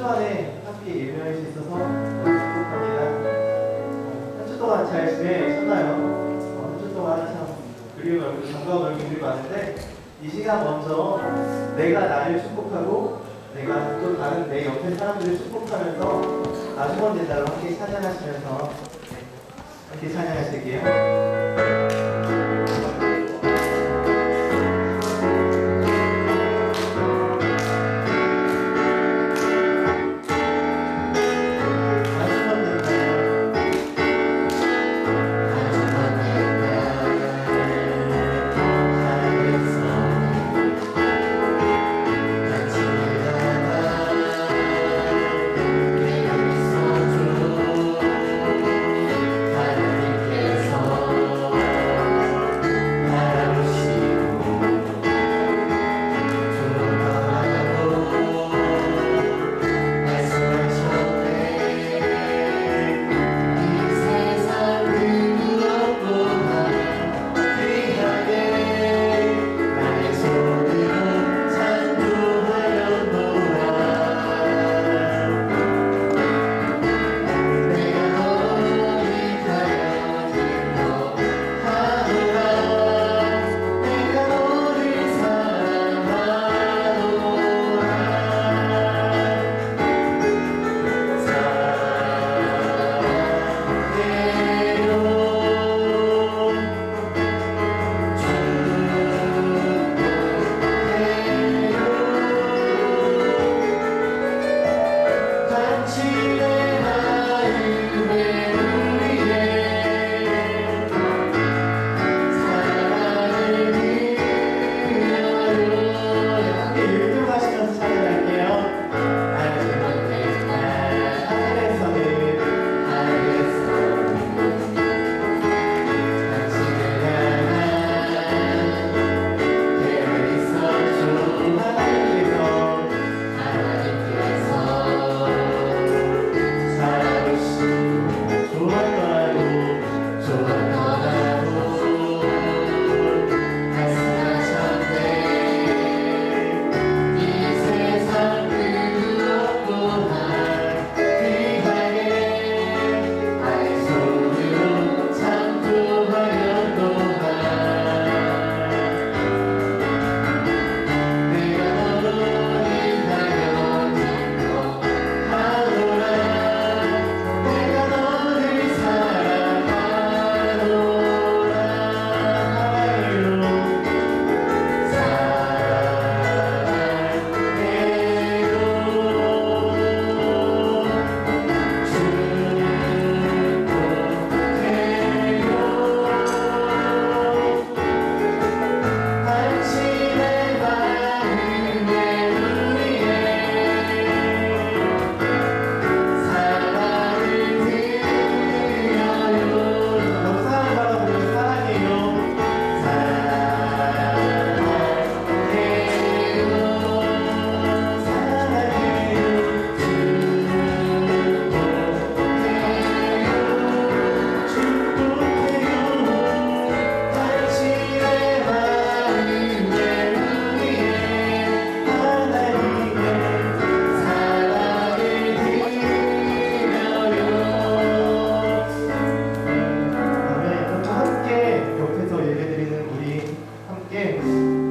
오랜만에 함께 예배할 수 있어서 행복합니다. 한 주 동안 잘 지내셨나요? 한 주 동안 참 그리운 얼굴, 반가운 얼굴들이 많은데 이 시간 먼저 내가 나를 축복하고 내가 또 다른 내 옆에 사람들을 축복하면서 아주먼 제자로 함께 찬양하시면서 함께 찬양하실게요.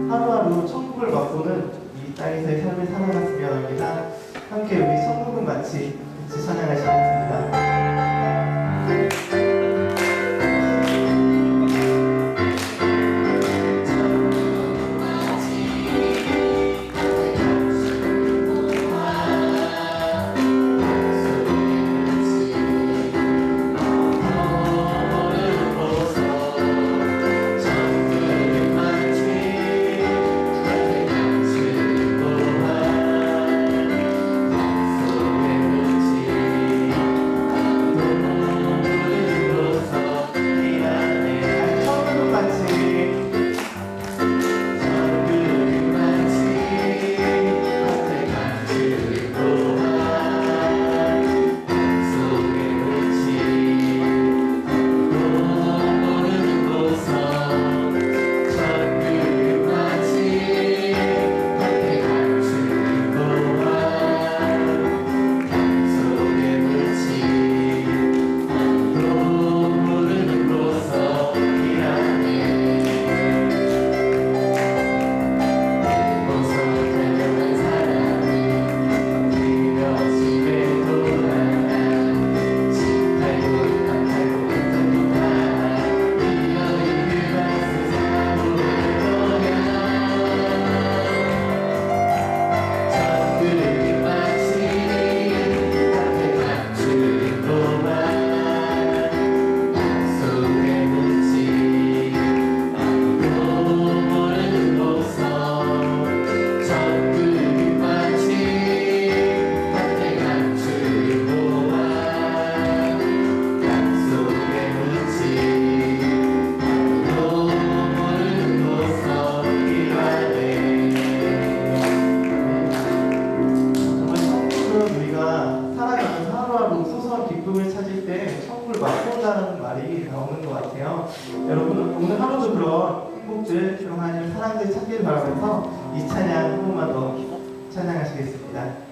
하루하루 천국을 맛보는 이 땅에서의 삶을 살아갔으면 합니다. 함께 우리 천국은 마치 같이 찬양하시겠습니다. 기쁨을 찾을 때 천국을 맛본다는 말이 나오는 것 같아요. 여러분 오늘 하루도 그런 행복들, 그런 하나님의 사랑들 찾기를 바라면서 이 찬양 한 번만 더 찬양하시겠습니다.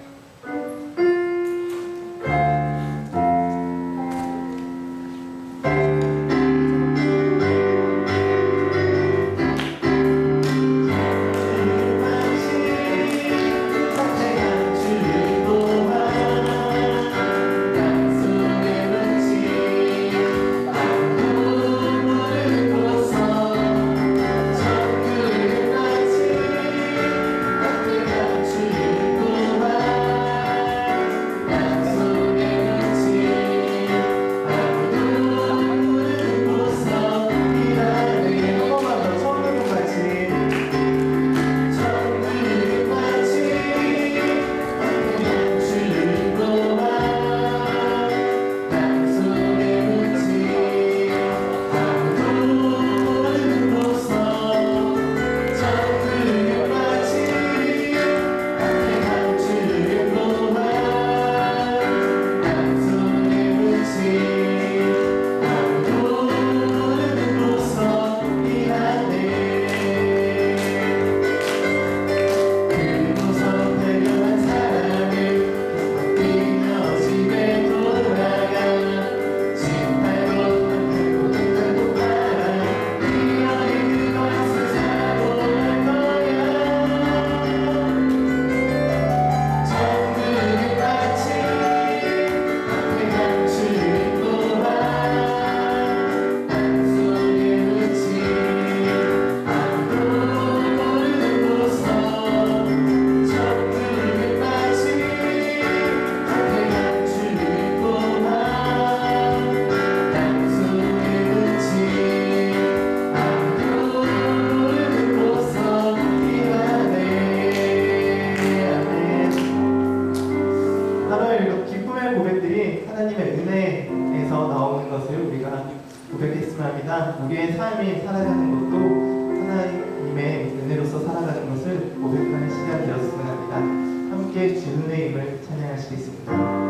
기쁨의 고백들이 하나님의 은혜에서 나오는 것을 우리가 고백했으면 합니다. 우리의 삶이 살아가는 것도 하나님의 은혜로서 살아가는 것을 고백하는 시간이 되었으면 합니다. 함께 주의 이름을 찬양하시겠습니다.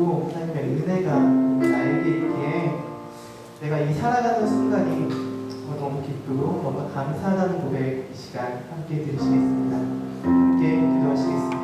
있고 하나님의 은혜가 나에게 있기에 내가 이 살아가는 순간이 너무 기쁘고 너무 감사하다는 고백 이 시간 함께 들으시겠습니다. 함께 기도하시겠습니다.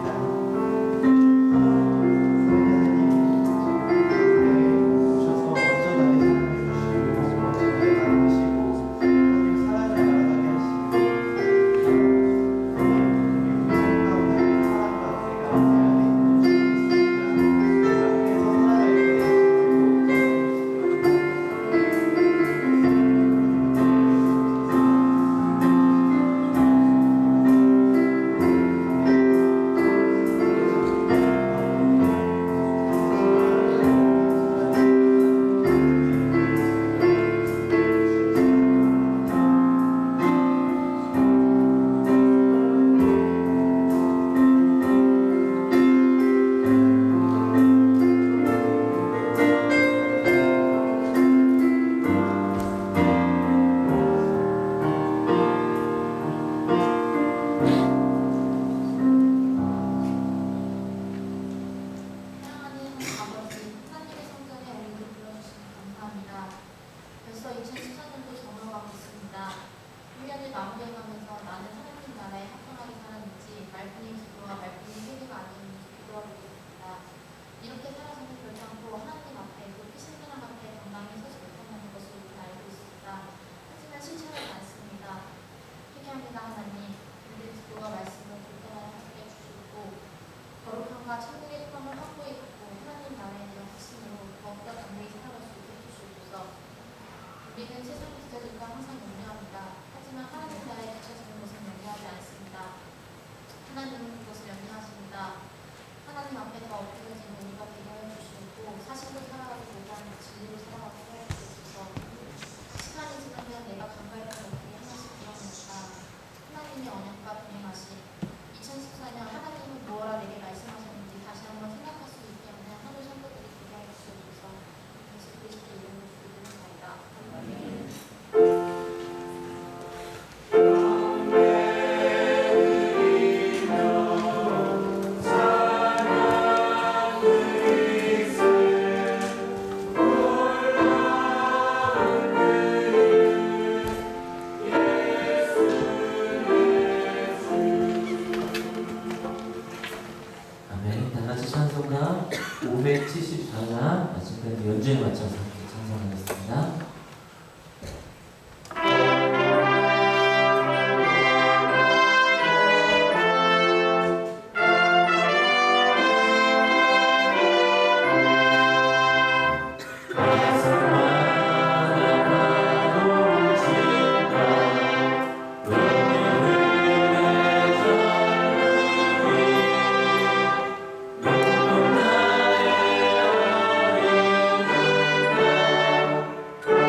우리는 세상 기저들과 항상 염려합니다. 하지만 하나님 나라에 갇혀지는 것은 염려하지 않습니다. 하나님은 그것을 염려하십니다. 하나님 앞에서 엎드려진 우리가 되게 해 주시고 사실로 살아가기보다 진리로 살아가게 해 주셔서 시간이 지나면 내가 감갈을 어떻게 하나씩 배워냅니다. 하나님의 언약과 동행하심 2014년 하나님은 무엇라 내게 말씀하셨는지 다시 한번 생각할 수 있게 하는 하루 성도들이 되게 해 주셔서 예수 그리스도 이름으로 기도드립니다. 아멘. 다 같이 찬송가 574가 지금까지 연주에 맞춰서 함께 찬송하겠습니다. 하나님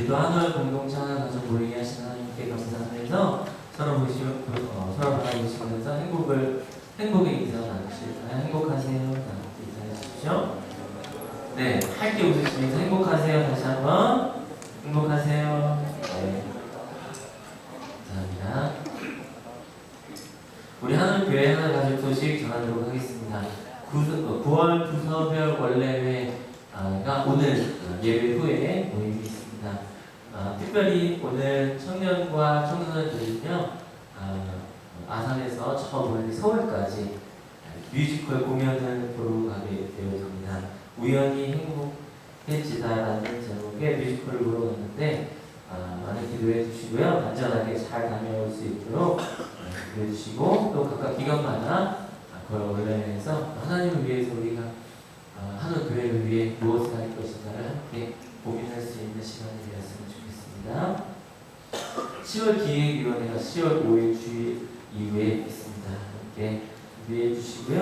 우리 또 한월 공동체 하나 가족 모이게 하신 하나님께 감사하면서 서로 서로 바라보시면서 행복의 인사 나누실까요? 행복하세요. 나누게 인사해 주십시오. 네, 함께 웃으시면서 행복하세요. 다시 한번 행복하세요. 네, 감사합니다. 우리 하늘교회 하나가족 소식 전하도록 하겠습니다. 9월 부서별 원래회가 오늘 예배 후에 모임이 있습니다. 특별히 오늘 청년과 청소년들은요, 아산에서 저 멀리 서울까지 뮤지컬 공연을 보러 가게 되었습니다. 우연히 행복해지다라는 제목의 뮤지컬을 보러 갔는데 많이 기도해 주시고요. 안전하게 잘 다녀올 수 있도록 기도해 주시고, 또 각각 기관마다 그걸 원래해서 하나님을 위해서 우리가 하는 교회를 위해 무엇을 할 것인가를 함께 고민할 수 있는 시간이 되었으면 좋겠습니다. 10월 기획위원회가 10월 5일 주일 이후에 있습니다. 함께 준비해 주시고요.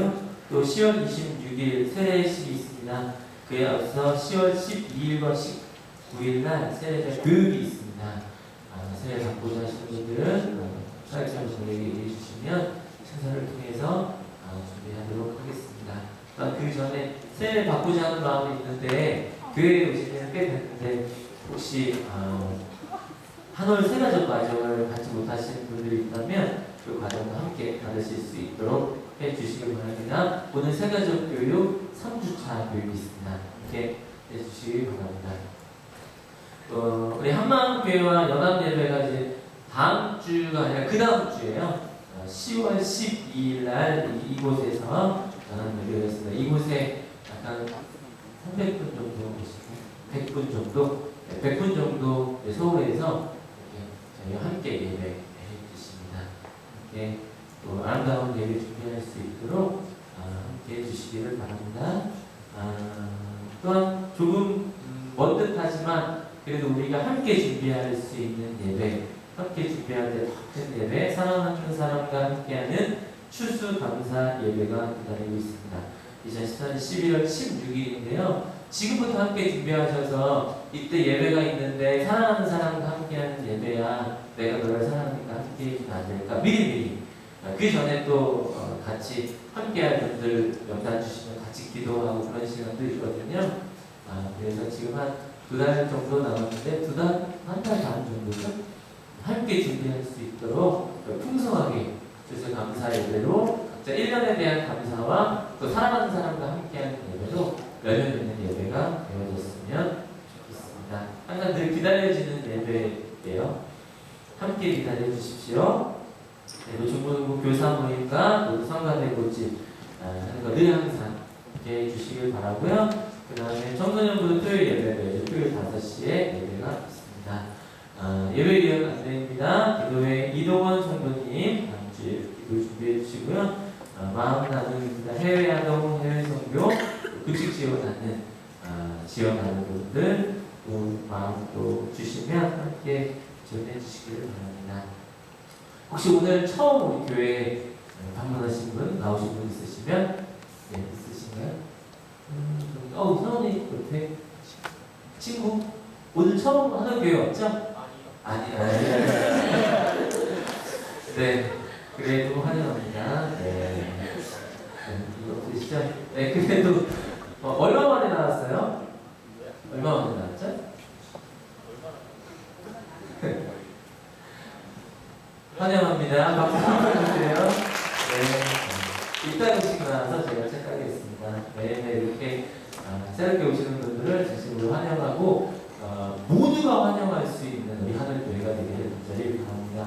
또 10월 26일 세례식이 있습니다. 그에 앞서 10월 12일과 19일날 세례자 교육이 있습니다. 세례 받고자 하시는 분들은 사회처럼 저에게 얘기해 주시면 순서를 통해서 준비하도록 하겠습니다. 그 전에 세례 받고자 하는 마음이 있는데 교회에 오신 지는 꽤 됐는데 혹시 한올 세가족 과정을 받지 못하시는 분들이 있다면 그 과정과 함께 받으실 수 있도록 해주시기 바랍니다. 오늘 세가족 교육 3주차 교육이 있습니다. 이렇게 해주시기 바랍니다. 우리 한마음교회와 연합예배가 이제 다음 주가 아니라 그 다음 주예요. 10월 12일 날 이곳에서 연합예배가 있습니다. 이곳에 약간 300분 정도 계시고 100분 정도, 100분 정도 서울에서 저희와 함께 예배해 주십니다. 함께 또 아름다운 예배 준비할 수 있도록 함께 해주시기를 바랍니다. 또한 조금 먼 듯하지만 그래도 우리가 함께 준비할 수 있는 예배, 함께 준비할 때 더 큰 예배, 사랑하는 사람과 함께하는 추수감사 예배가 기다리고 있습니다. 2014년 11월 16일인데요. 지금부터 함께 준비하셔서 이때 예배가 있는데 사랑하는 사람과 함께하는 예배야, 내가 너를 사랑하니까 함께 해주면 안 될까? 미리미리 그 전에 또 같이 함께할 분들 명단 주시면 같이 기도하고 그런 시간도 있거든요. 그래서 지금 한 2달 정도 남았는데 한 달 반 정도죠? 함께 준비할 수 있도록 풍성하게 주셔서 감사 예배로 각자 1년에 대한 감사와 또 사랑하는 사람과 함께하는 예배로 열려 있는 예배가 되어졌으면 좋겠습니다. 항상 늘 기다려지는 예배예요. 함께 기다려 주십시오. 네, 중고등부 교사 모임과 또 성가대고집 하는 거 늘 항상 이렇게 해주시길 바라고요. 그 다음에 청소년부도 토요일 예배를 토요일 5시에 예배가 있습니다. 예배 예약 안내입니다. 기도회 이동원 성도님 다음 주에 기도 준비해 주시고요. 마음 나눔입니다. 해외 아동, 해외 선교, 급식 지원하는 분들 또 마음 또 주시면 함께 지원해 주시기를 바랍니다. 혹시 오늘 처음 우리 교회에 방문하신 분, 나오신 분 있으시면 있으신가요? 성원이 옆에 친구? 오늘 처음 하는 교회 왔죠? 아니요. 네, 그래도 환영합니다. 네. 이거 보시죠? 네, 그래도 얼마 만에 나왔어요? 얼마 만에 나왔죠? 환영합니다. 박수 한번 주세요. 네. 이따 오시고 나서 제가 체크하겠습니다. 네, 이렇게 새롭게 오시는 분들을 진심으로 환영하고 모두가 환영할 수 있는 우리 하늘교회가 되기를 간절히 바랍니다.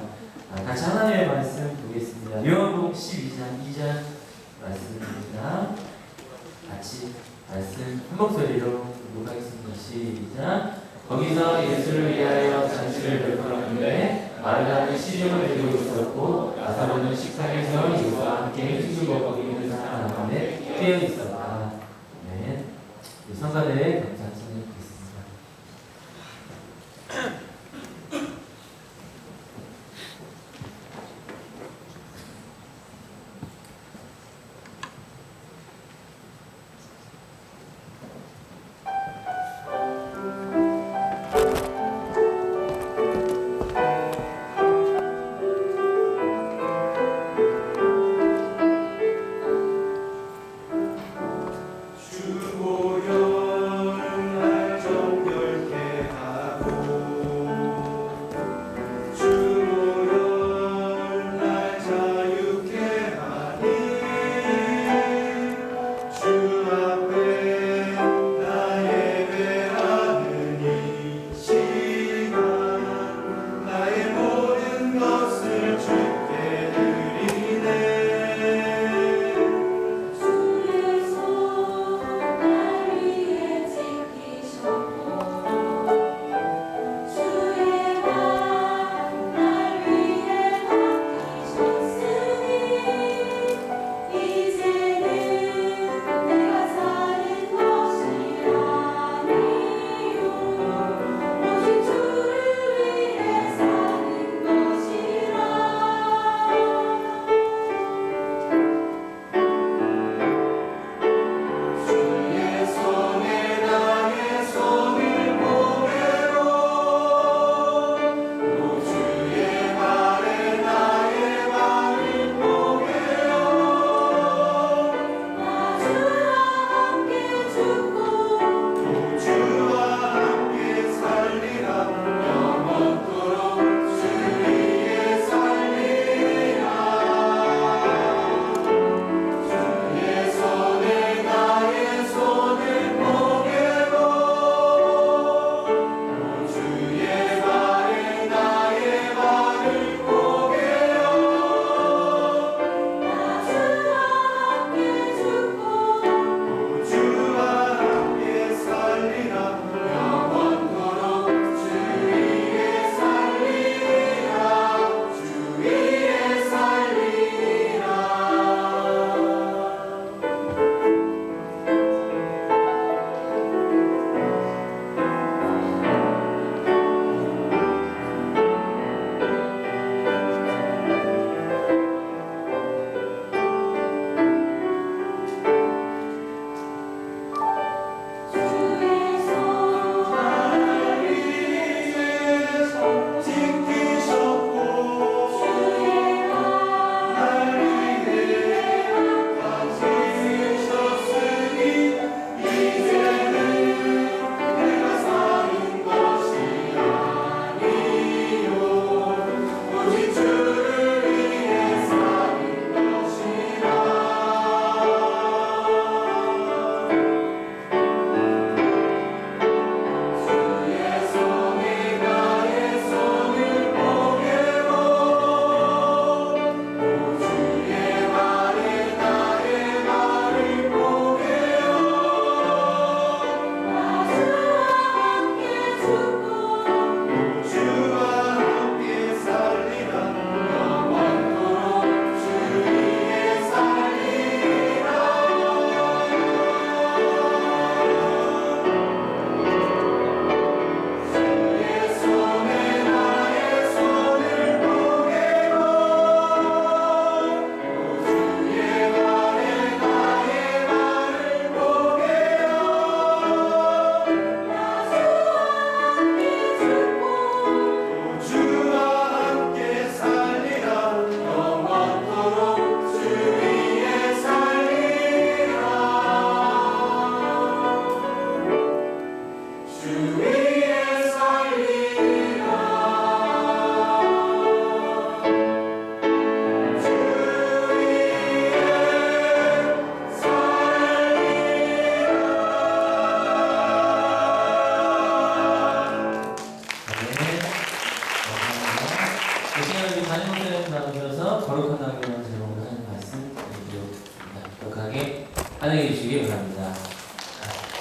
같이 하나님의 말씀 보겠습니다. 요한복음 12장 2절 말씀입니다. 같이 말씀 한 목소리로 읽어보겠습니다. 시작. 거기서 예수를 위하여 잔치를 베풀었는데 마르다는 시중을 들고 있었고 라사로는 식탁에서 예수와 함께 친구 먹고 있는 사람 가운데 깨어 있었다. 네, 성가대의 감사하시는 있습니다.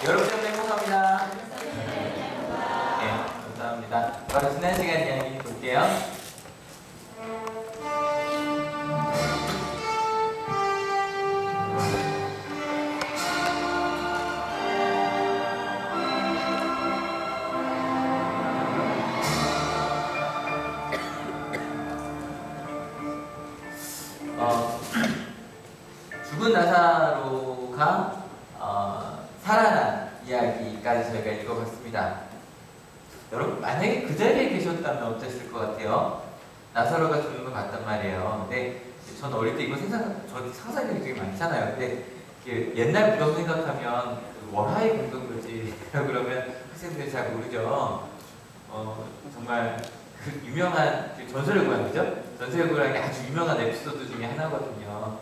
여러분 때문에 행복합니다. 네, 감사합니다. 바로 지난 시간 이야기 볼게요. 죽은 나사로가 살아난 이야기까지 저희가 읽어봤습니다. 여러분 만약에 그 자리에 계셨다면 어땠을 것 같아요? 나사로가 죽는 걸 봤단 말이에요. 근데 전 어릴 때 이거 저 상상력이 되게 많잖아요. 근데 옛날 무덤 생각하면 그 월하의 공동묘지라고 그러면 학생들이 잘 모르죠. 정말 그 유명한 그 전설의 고향이죠? 전설의 고향이 아주 유명한 에피소드 중에 하나거든요.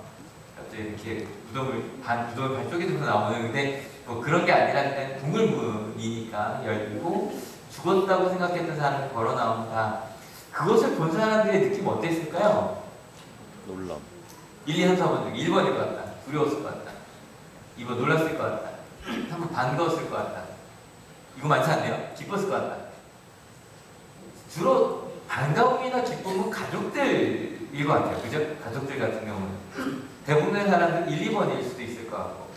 갑자기 이렇게 무덤을 발 쪽에서 나오는, 근데 뭐 그런 게 아니라 그냥 동굴문이니까 열리고 죽었다고 생각했던 사람이 걸어 나온다. 그것을 본 사람들의 느낌 어땠을까요? 놀람. 1, 2, 3, 4번 중 1번일 것 같다. 두려웠을 것 같다. 2번 놀랐을 것 같다. 3번 반가웠을 것 같다. 이거 많지 않네요? 기뻤을 것 같다. 주로 반가움이나 기쁨은 가족들일 것 같아요. 그죠? 가족들 같은 경우는. 대부분의 사람들은 1, 2번일 수도 있을 것 같고.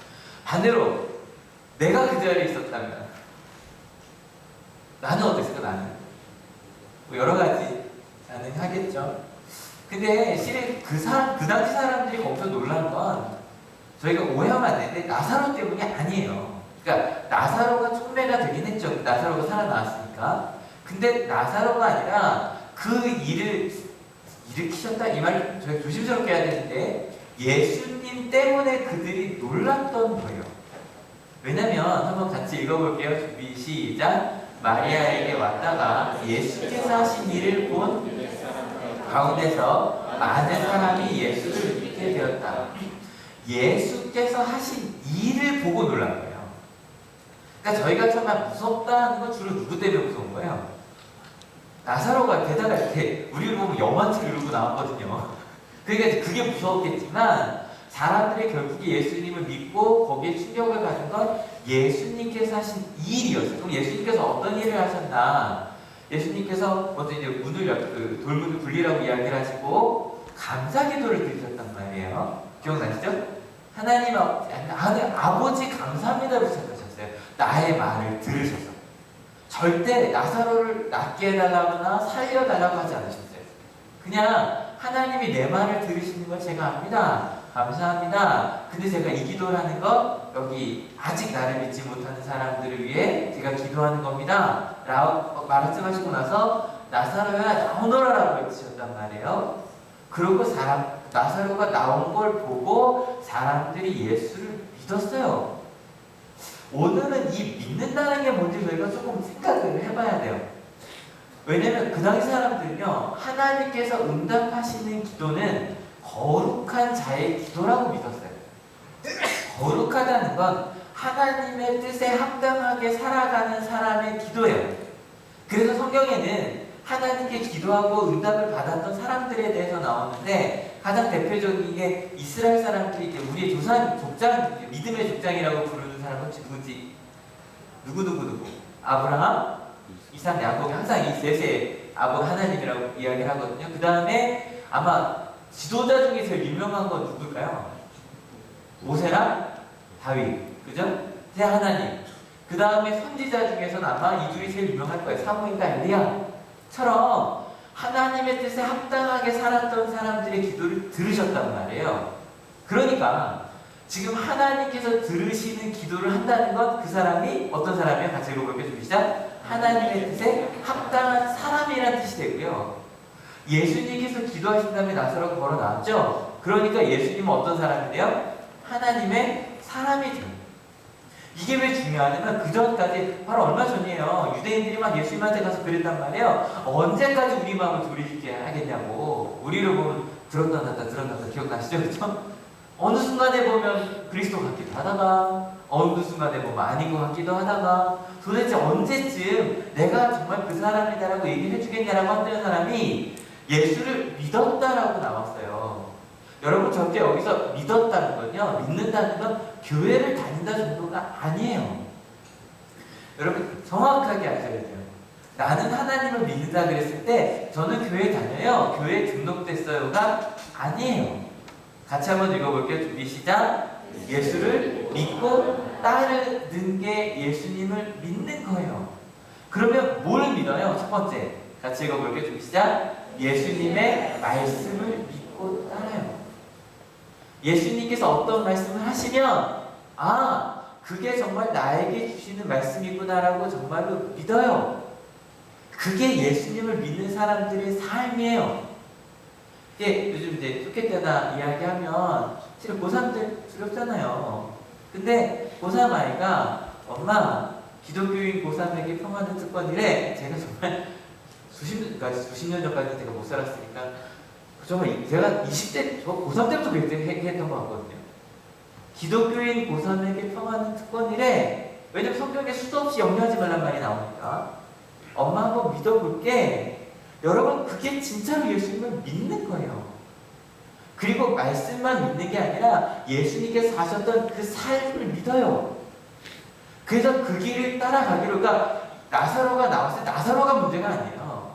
반대로 내가 그 자리에 있었다면 나는 어땠을까? 나는 뭐 여러 가지 가능하겠죠. 근데 실은 그 당시 사람들이 거기서 놀란 건 저희가 오해하면 안 되는데 나사로 때문이 아니에요. 그러니까 나사로가 촉매가 되긴 했죠. 나사로가 살아나왔으니까. 근데 나사로가 아니라 그 일을 일으키셨다, 이 말 저희가 조심스럽게 해야 되는데 예수님 때문에 그들이 놀랐던 거예요. 왜냐면 한번 같이 읽어볼게요. 준비 시작. 마리아에게 왔다가 예수께서 하신 일을 본 가운데서 많은 사람이 예수를 믿게 되었다. 예수께서 하신 일을 보고 놀란 거예요. 그러니까 저희가 정말 무섭다는 건 주로 누구 때문에 무서운 거예요? 나사로가 게다가 이렇게 우리를 보면 영화를 이루고 나왔거든요. 그러니까 그게 무서웠겠지만 사람들이 결국에 예수님을 믿고 거기에 충격을 받은 건 예수님께서 하신 일이었어요. 그럼 예수님께서 어떤 일을 하셨나? 예수님께서 먼저 이제 돌문을 굴리라고 이야기를 하시고 감사기도를 드리셨단 말이에요. 기억나시죠? 하나님 아버지 감사합니다로 시작하셨어요. 나의 말을 들으셔서. 절대 나사로를 낫게 해달라거나 살려달라고 하지 않으셨어요. 그냥 하나님이 내 말을 들으시는 걸 제가 압니다. 감사합니다. 근데 제가 이 기도를 하는 거 여기 아직 나를 믿지 못하는 사람들을 위해 제가 기도하는 겁니다. 라고 말씀하시고 나서 나사로야 나오너라라고 외치셨단 말이에요. 그리고 나사로가 나온 걸 보고 사람들이 예수를 믿었어요. 오늘은 이 믿는다는 게 뭔지 저희가 조금 생각을 해봐야 돼요. 왜냐면 그 당시 사람들은요, 하나님께서 응답하시는 기도는 거룩한 자의 기도라고 믿었어요. 거룩하다는 건 하나님의 뜻에 합당하게 살아가는 사람의 기도예요. 그래서 성경에는 하나님께 기도하고 응답을 받았던 사람들에 대해서 나오는데 가장 대표적인 게 이스라엘 사람들이 우리의 족장, 믿음의 족장이라고 부르는 사람은 누구지? 누구? 아브라함, 이삭, 야곱이 항상 이 셋의 아버 하나님이라고 이야기를 하거든요. 그 다음에 아마 지도자 중에 제일 유명한 건 누굴까요? 모세랑 다윗, 그죠? 제 하나님. 그 다음에 선지자 중에서는 아마 이 둘이 제일 유명할 거예요. 사무엘과 엘리야처럼 하나님의 뜻에 합당하게 살았던 사람들의 기도를 들으셨단 말이에요. 그러니까 지금 하나님께서 들으시는 기도를 한다는 건 그 사람이 어떤 사람이에요? 같이 읽어볼게요. 시작. 하나님의 뜻에 합당한 사람이라는 뜻이 되고요. 예수님께서 기도하신 다음에 나사로가 걸어 나왔죠. 그러니까 예수님은 어떤 사람인데요? 하나님의 사람이 돼요. 이게 왜 중요하냐면 그 전까지 바로 얼마 전이에요. 유대인들이 막 예수님한테 가서 그랬단 말이에요. 언제까지 우리 마음을 돌이키게 하겠냐고. 우리를 보면 들었다 놨다 기억나시죠? 그렇죠? 어느 순간에 보면 그리스도 같기도 하다가 어느 순간에 보면 아닌 것 같기도 하다가 도대체 언제쯤 내가 정말 그 사람이다라고 얘기를 해주겠냐라고 하는 사람이 예수를 믿었다라고 나왔어요. 여러분 절대 여기서 믿었다는 건요, 믿는다는 건 교회를 다닌다 정도가 아니에요. 여러분 정확하게 아셔야 돼요. 나는 하나님을 믿는다 그랬을 때 저는 교회 다녀요, 교회 등록됐어요가 아니에요. 같이 한번 읽어볼게요. 준비 시작. 예수를 믿고 따르는 게 예수님을 믿는 거예요. 그러면 뭘 믿어요? 첫 번째 같이 읽어볼게요. 준비 시작. 예수님의 말씀을 믿고 따라요. 예수님께서 어떤 말씀을 하시면 아, 그게 정말 나에게 주시는 말씀이구나라고 정말로 믿어요. 그게 예수님을 믿는 사람들의 삶이에요. 이게 요즘 이제 토끼 때나 이야기하면 실은 고3들 두렵잖아요. 근데 고3 아이가 엄마 기독교인 고3에게 평화는 특권이래. 제가 정말 수십 년 전까지는 제가 못 살았으니까 정말 제가 20대 저 고3 때부터 그렇게 했던 것 같거든요. 기독교인 고3에게 평화는 특권이래. 왜냐면 성경에 수도 없이 염려하지 말란 말이 나오니까. 엄마 한번 믿어볼게. 여러분 그게 진짜로 예수님을 믿는 거예요. 그리고 말씀만 믿는 게 아니라 예수님께서 사셨던 그 삶을 믿어요. 그래서 그 길을 따라가기로. 그러니까 나사로가 나왔을 때 나사로가 문제가 아니에요.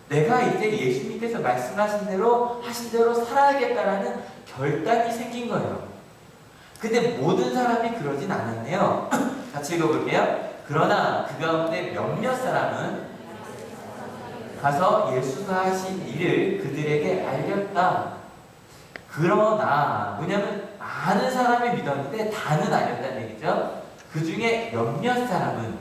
내가 이제 예수님께서 말씀하신 대로 하신 대로 살아야겠다라는 결단이 생긴 거예요. 근데 모든 사람이 그러진 않았네요. 같이 읽어볼게요. 그러나 그 가운데 몇몇 사람은 가서 예수가 하신 일을 그들에게 알렸다. 그러나 뭐냐면 많은 사람이 믿었는데 다는 아니었다는 얘기죠. 그 중에 몇몇 사람은,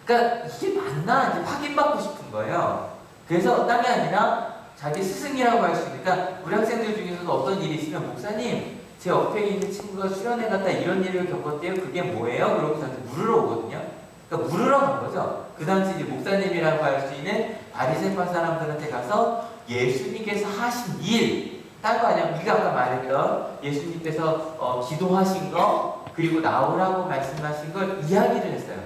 그러니까 이게 맞나 이제 확인받고 싶은 거예요. 그래서 딴 게 아니라 자기 스승이라고 할 수 있으니까 우리 학생들 중에서도 어떤 일이 있으면 목사님 제 옆에 있는 친구가 수련회 갔다 이런 일을 겪었대요. 그게 뭐예요? 그러고 저한테 물으러 오거든요. 그러니까 물으러 간 거죠. 그 당시 이제 목사님이라고 할 수 있는 바리새파 사람들한테 가서 예수님께서 하신 일, 딴 거 아니야. 우리가 아까 말했던 예수님께서 기도하신 거 그리고 나오라고 말씀하신 걸 이야기를 했어요.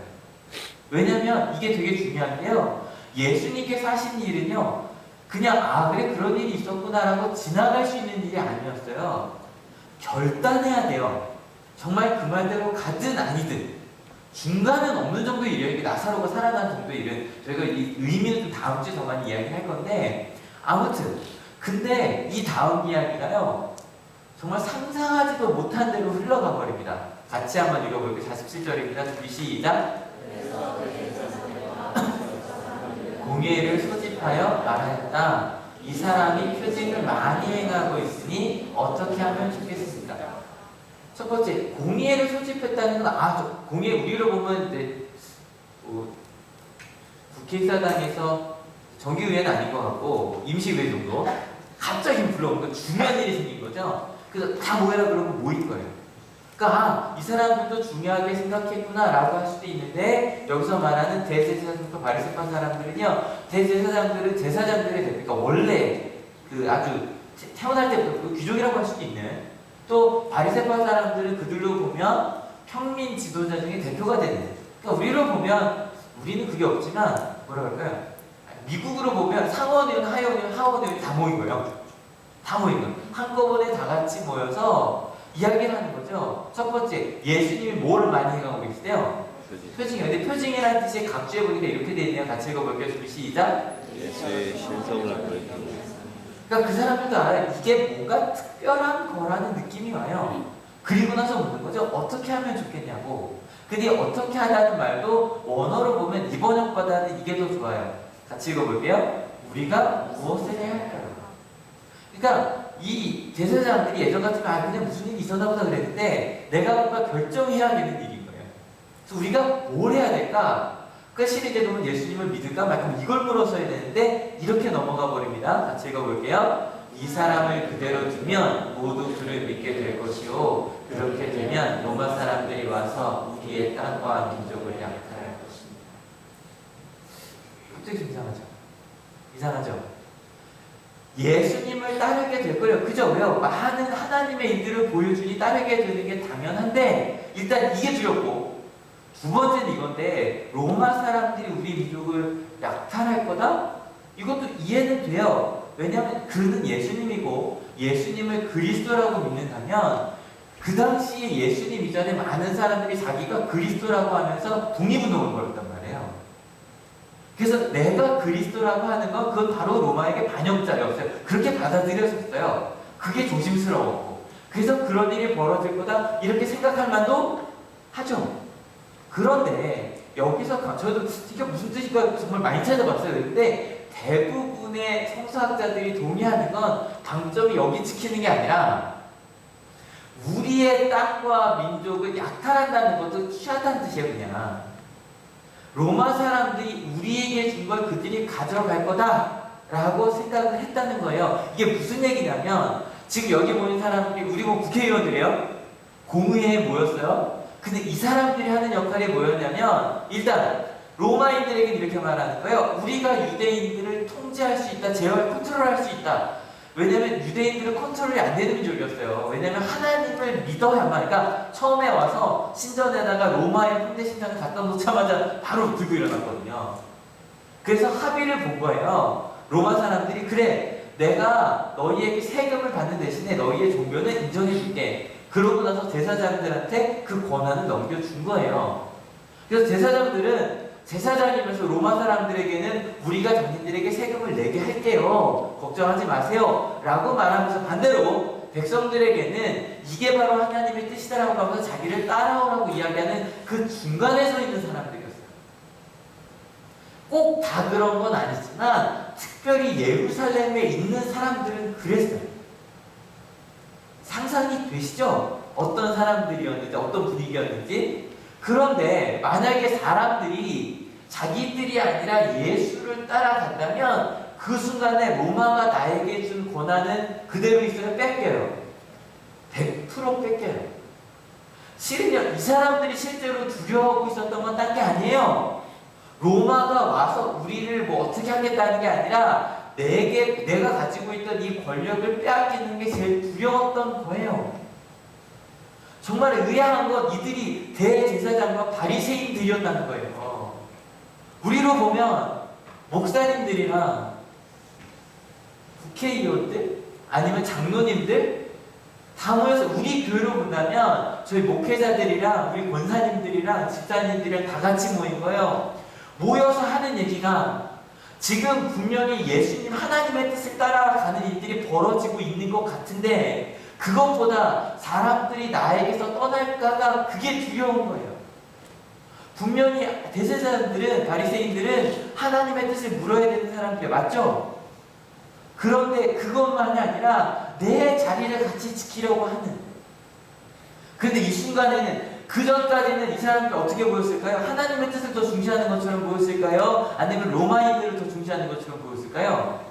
왜냐면 이게 되게 중요한데요. 예수님께서 하신 일은요, 그냥 아 그래 그런 일이 있었구나라고 지나갈 수 있는 일이 아니었어요. 결단해야 돼요. 정말 그 말대로 가든 아니든 중간은 없는 정도의 일이에요. 이게 나사로가 살아난 정도의 일은 저희가 이 의미는 좀 다음 주에 더 많이 이야기할 건데, 아무튼 근데 이 다음 이야기가요 정말 상상하지도 못한 대로 흘러가 버립니다. 같이 한번 읽어볼게요. 47절입니다. 준비 시작. 공예를 소집하여 말하였다. 이 사람이 표징을 많이 행하고 있으니 어떻게 하면 좋겠습니까? 첫 번째, 공예를 소집했다는 건 공예 우리로 보면 이제 국회의사당에서 정기의회는 아닌 것 같고 임시의회 정도 갑자기 불러오니까 중요한 일이 생긴 거죠. 그래서 다 모여라 그러면 모일 거예요. 그러니까 이 사람들도 중요하게 생각했구나라고 할 수도 있는데, 여기서 말하는 대제사장과 바리새파 사람들은요, 대제사장들은 제사장들의 대표, 그러니까 원래 그 아주 태어날 때부터 귀족이라고 할 수도 있는, 또 바리새파 사람들은 그들로 보면 평민 지도자 중에 대표가 되는, 그러니까 우리로 보면 우리는 그게 없지만 뭐라 그럴까요? 미국으로 보면 상원의원, 하원의원, 하원의원 다 모인 거예요. 다 모인 거예요. 한꺼번에 다 같이 모여서 이야기를 하는 거죠. 첫 번째, 예수님이 뭐를 많이 행하고 계시대요? 표징이요. 근데 표징이라는 뜻이 각주에 보니까 이렇게 돼 있네요. 같이 읽어볼게요. 준비 시작. 예수의 신성을 보여주는. 그러니까 그 사람들도 알아요. 이게 뭔가 특별한 거라는 느낌이 와요. 그리고 나서 묻는 거죠. 어떻게 하면 좋겠냐고. 근데 어떻게 하라는 말도 원어로 보면 이 번역보다는 이게 더 좋아요. 같이 읽어볼게요. 우리가 무엇을 해야 할까요? 그러니까 이 제사장들이 예전 같으면 그냥 무슨 일이 있었나 보다 그랬는데 내가 뭔가 결정해야 되는 일인 거예요. 그래서 우리가 뭘 해야 될까? 그 실제 보면 예수님을 믿을까 말까 이걸 물어서야 되는데 이렇게 넘어가 버립니다. 같이 읽어볼게요. 이 사람을 그대로 두면 모두 그를 믿게 될 것이요, 그렇게 되면 로마 사람들이 와서 우리의 땅과 민족을 약탈할 것입니다. 갑자기 좀 이상하죠? 예수님을 따르게 될 거예요. 그죠? 왜요? 많은 하나님의 일들을 보여주니 따르게 되는 게 당연한데, 일단 이게 두렵고, 두 번째는 이건데, 로마 사람들이 우리 민족을 약탈할 거다? 이것도 이해는 돼요. 왜냐하면 그는 예수님이고 예수님을 그리스도라고 믿는다면 그 당시에 예수님 이전에 많은 사람들이 자기가 그리스도라고 하면서 독립운동을 벌였단 말이에요. 그래서 내가 그리스도라고 하는 건 그건 바로 로마에게 반역자였어요. 그렇게 받아들여졌어요. 그게 조심스러웠고. 그래서 그런 일이 벌어질 거다 이렇게 생각할 만도 하죠. 그런데 여기서 저도 이게 무슨 뜻일까 정말 많이 찾아봤어요. 근데 대부분의 성서학자들이 동의하는 건 방점이 여기 찍히는 게 아니라 우리의 땅과 민족을 약탈한다는 것도 취하다는 뜻이에요. 그냥 로마 사람들이 우리에게 준 걸 그들이 가져갈 거다라고 생각을 했다는 거예요. 이게 무슨 얘기냐면 지금 여기 모인 사람들이 우리 뭐 국회의원들이에요. 공의회에 모였어요. 근데 이 사람들이 하는 역할이 뭐였냐면 일단 로마인들에게 이렇게 말하는 거예요. 우리가 유대인들을 통제할 수 있다. 제어할 컨트롤할 수 있다. 왜냐면 유대인들은 컨트롤이 안 되는 민족이었어요. 왜냐면 하나님을 믿어야만. 그러니까 처음에 와서 신전에다가 로마의 현대 신전을 갖다 놓자마자 바로 들고 일어났거든요. 그래서 합의를 본 거예요. 로마 사람들이 그래 내가 너희에게 세금을 받는 대신에 너희의 종교는 인정해줄게. 그러고 나서 제사장들한테 그 권한을 넘겨준 거예요. 그래서 제사장들은 제사장이면서 로마 사람들에게는 우리가 자기들에게 세금을 내게 할게요. 걱정하지 마세요. 라고 말하면서 반대로 백성들에게는 이게 바로 하나님의 뜻이다라고 하면서 자기를 따라오라고 이야기하는 그 중간에 서 있는 사람들이었어요. 꼭 다 그런 건 아니지만 특별히 예루살렘에 있는 사람들은 그랬어요. 상상이 되시죠? 어떤 사람들이었는지, 어떤 분위기였는지. 그런데 만약에 사람들이 자기들이 아니라 예수를 따라간다면 그 순간에 로마가 나에게 준 권한은 그대로 있어요? 뺏겨요. 100% 뺏겨요. 실은요, 이 사람들이 실제로 두려워하고 있었던 건 딴 게 아니에요. 로마가 와서 우리를 뭐 어떻게 하겠다는 게 아니라 내가 가지고 있던 이 권력을 빼앗기는 게 제일 두려웠던 거예요. 정말 의아한 건 이들이 대제사장과 바리새인들이었다는 거예요. 우리로 보면 목사님들이랑 국회의원들 아니면 장로님들 다 모여서 우리 교회로 본다면 저희 목회자들이랑 우리 권사님들이랑 집사님들이랑 다 같이 모인 거예요. 모여서 하는 얘기가 지금 분명히 예수님 하나님의 뜻을 따라가는 일들이 벌어지고 있는 것 같은데 그것보다 사람들이 나에게서 떠날까가 그게 두려운 거예요. 분명히 대제사장들은 바리새인들은 하나님의 뜻을 물어야 되는 사람들 맞죠? 그런데 그것만이 아니라 내 자리를 같이 지키려고 하는. 그런데 이 순간에는 그 전까지는 이 사람들이 어떻게 보였을까요? 하나님의 뜻을 더 중시하는 것처럼 보였을까요? 아니면 로마인들을 더 중시하는 것처럼 보였을까요?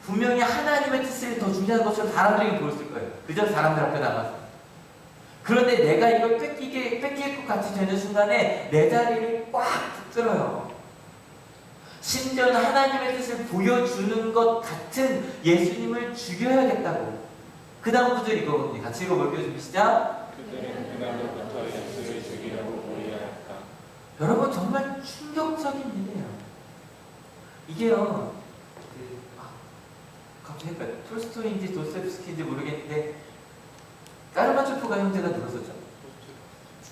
분명히 하나님의 뜻을 더 중시하는 것처럼 사람들에게 보였을 거예요. 그저 사람들 앞에 나가서. 그런데 내가 이걸 뺏길 것 같이 되는 순간에 내 자리를 꽉 붙들어요. 심지어는 하나님의 뜻을 보여주는 것 같은 예수님을 죽여야겠다고. 그 다음 구절 이거거든요. 같이 읽어볼게요. 준비 시작. 그들은 그날로부터 예수를 죽이려고 모의하였다. 여러분 정말 충격적인 일이에요. 이게요. 갑자기 톨스토이인지 도스토옙스키인지 모르겠는데 까르마초프가 형제가 누구였죠?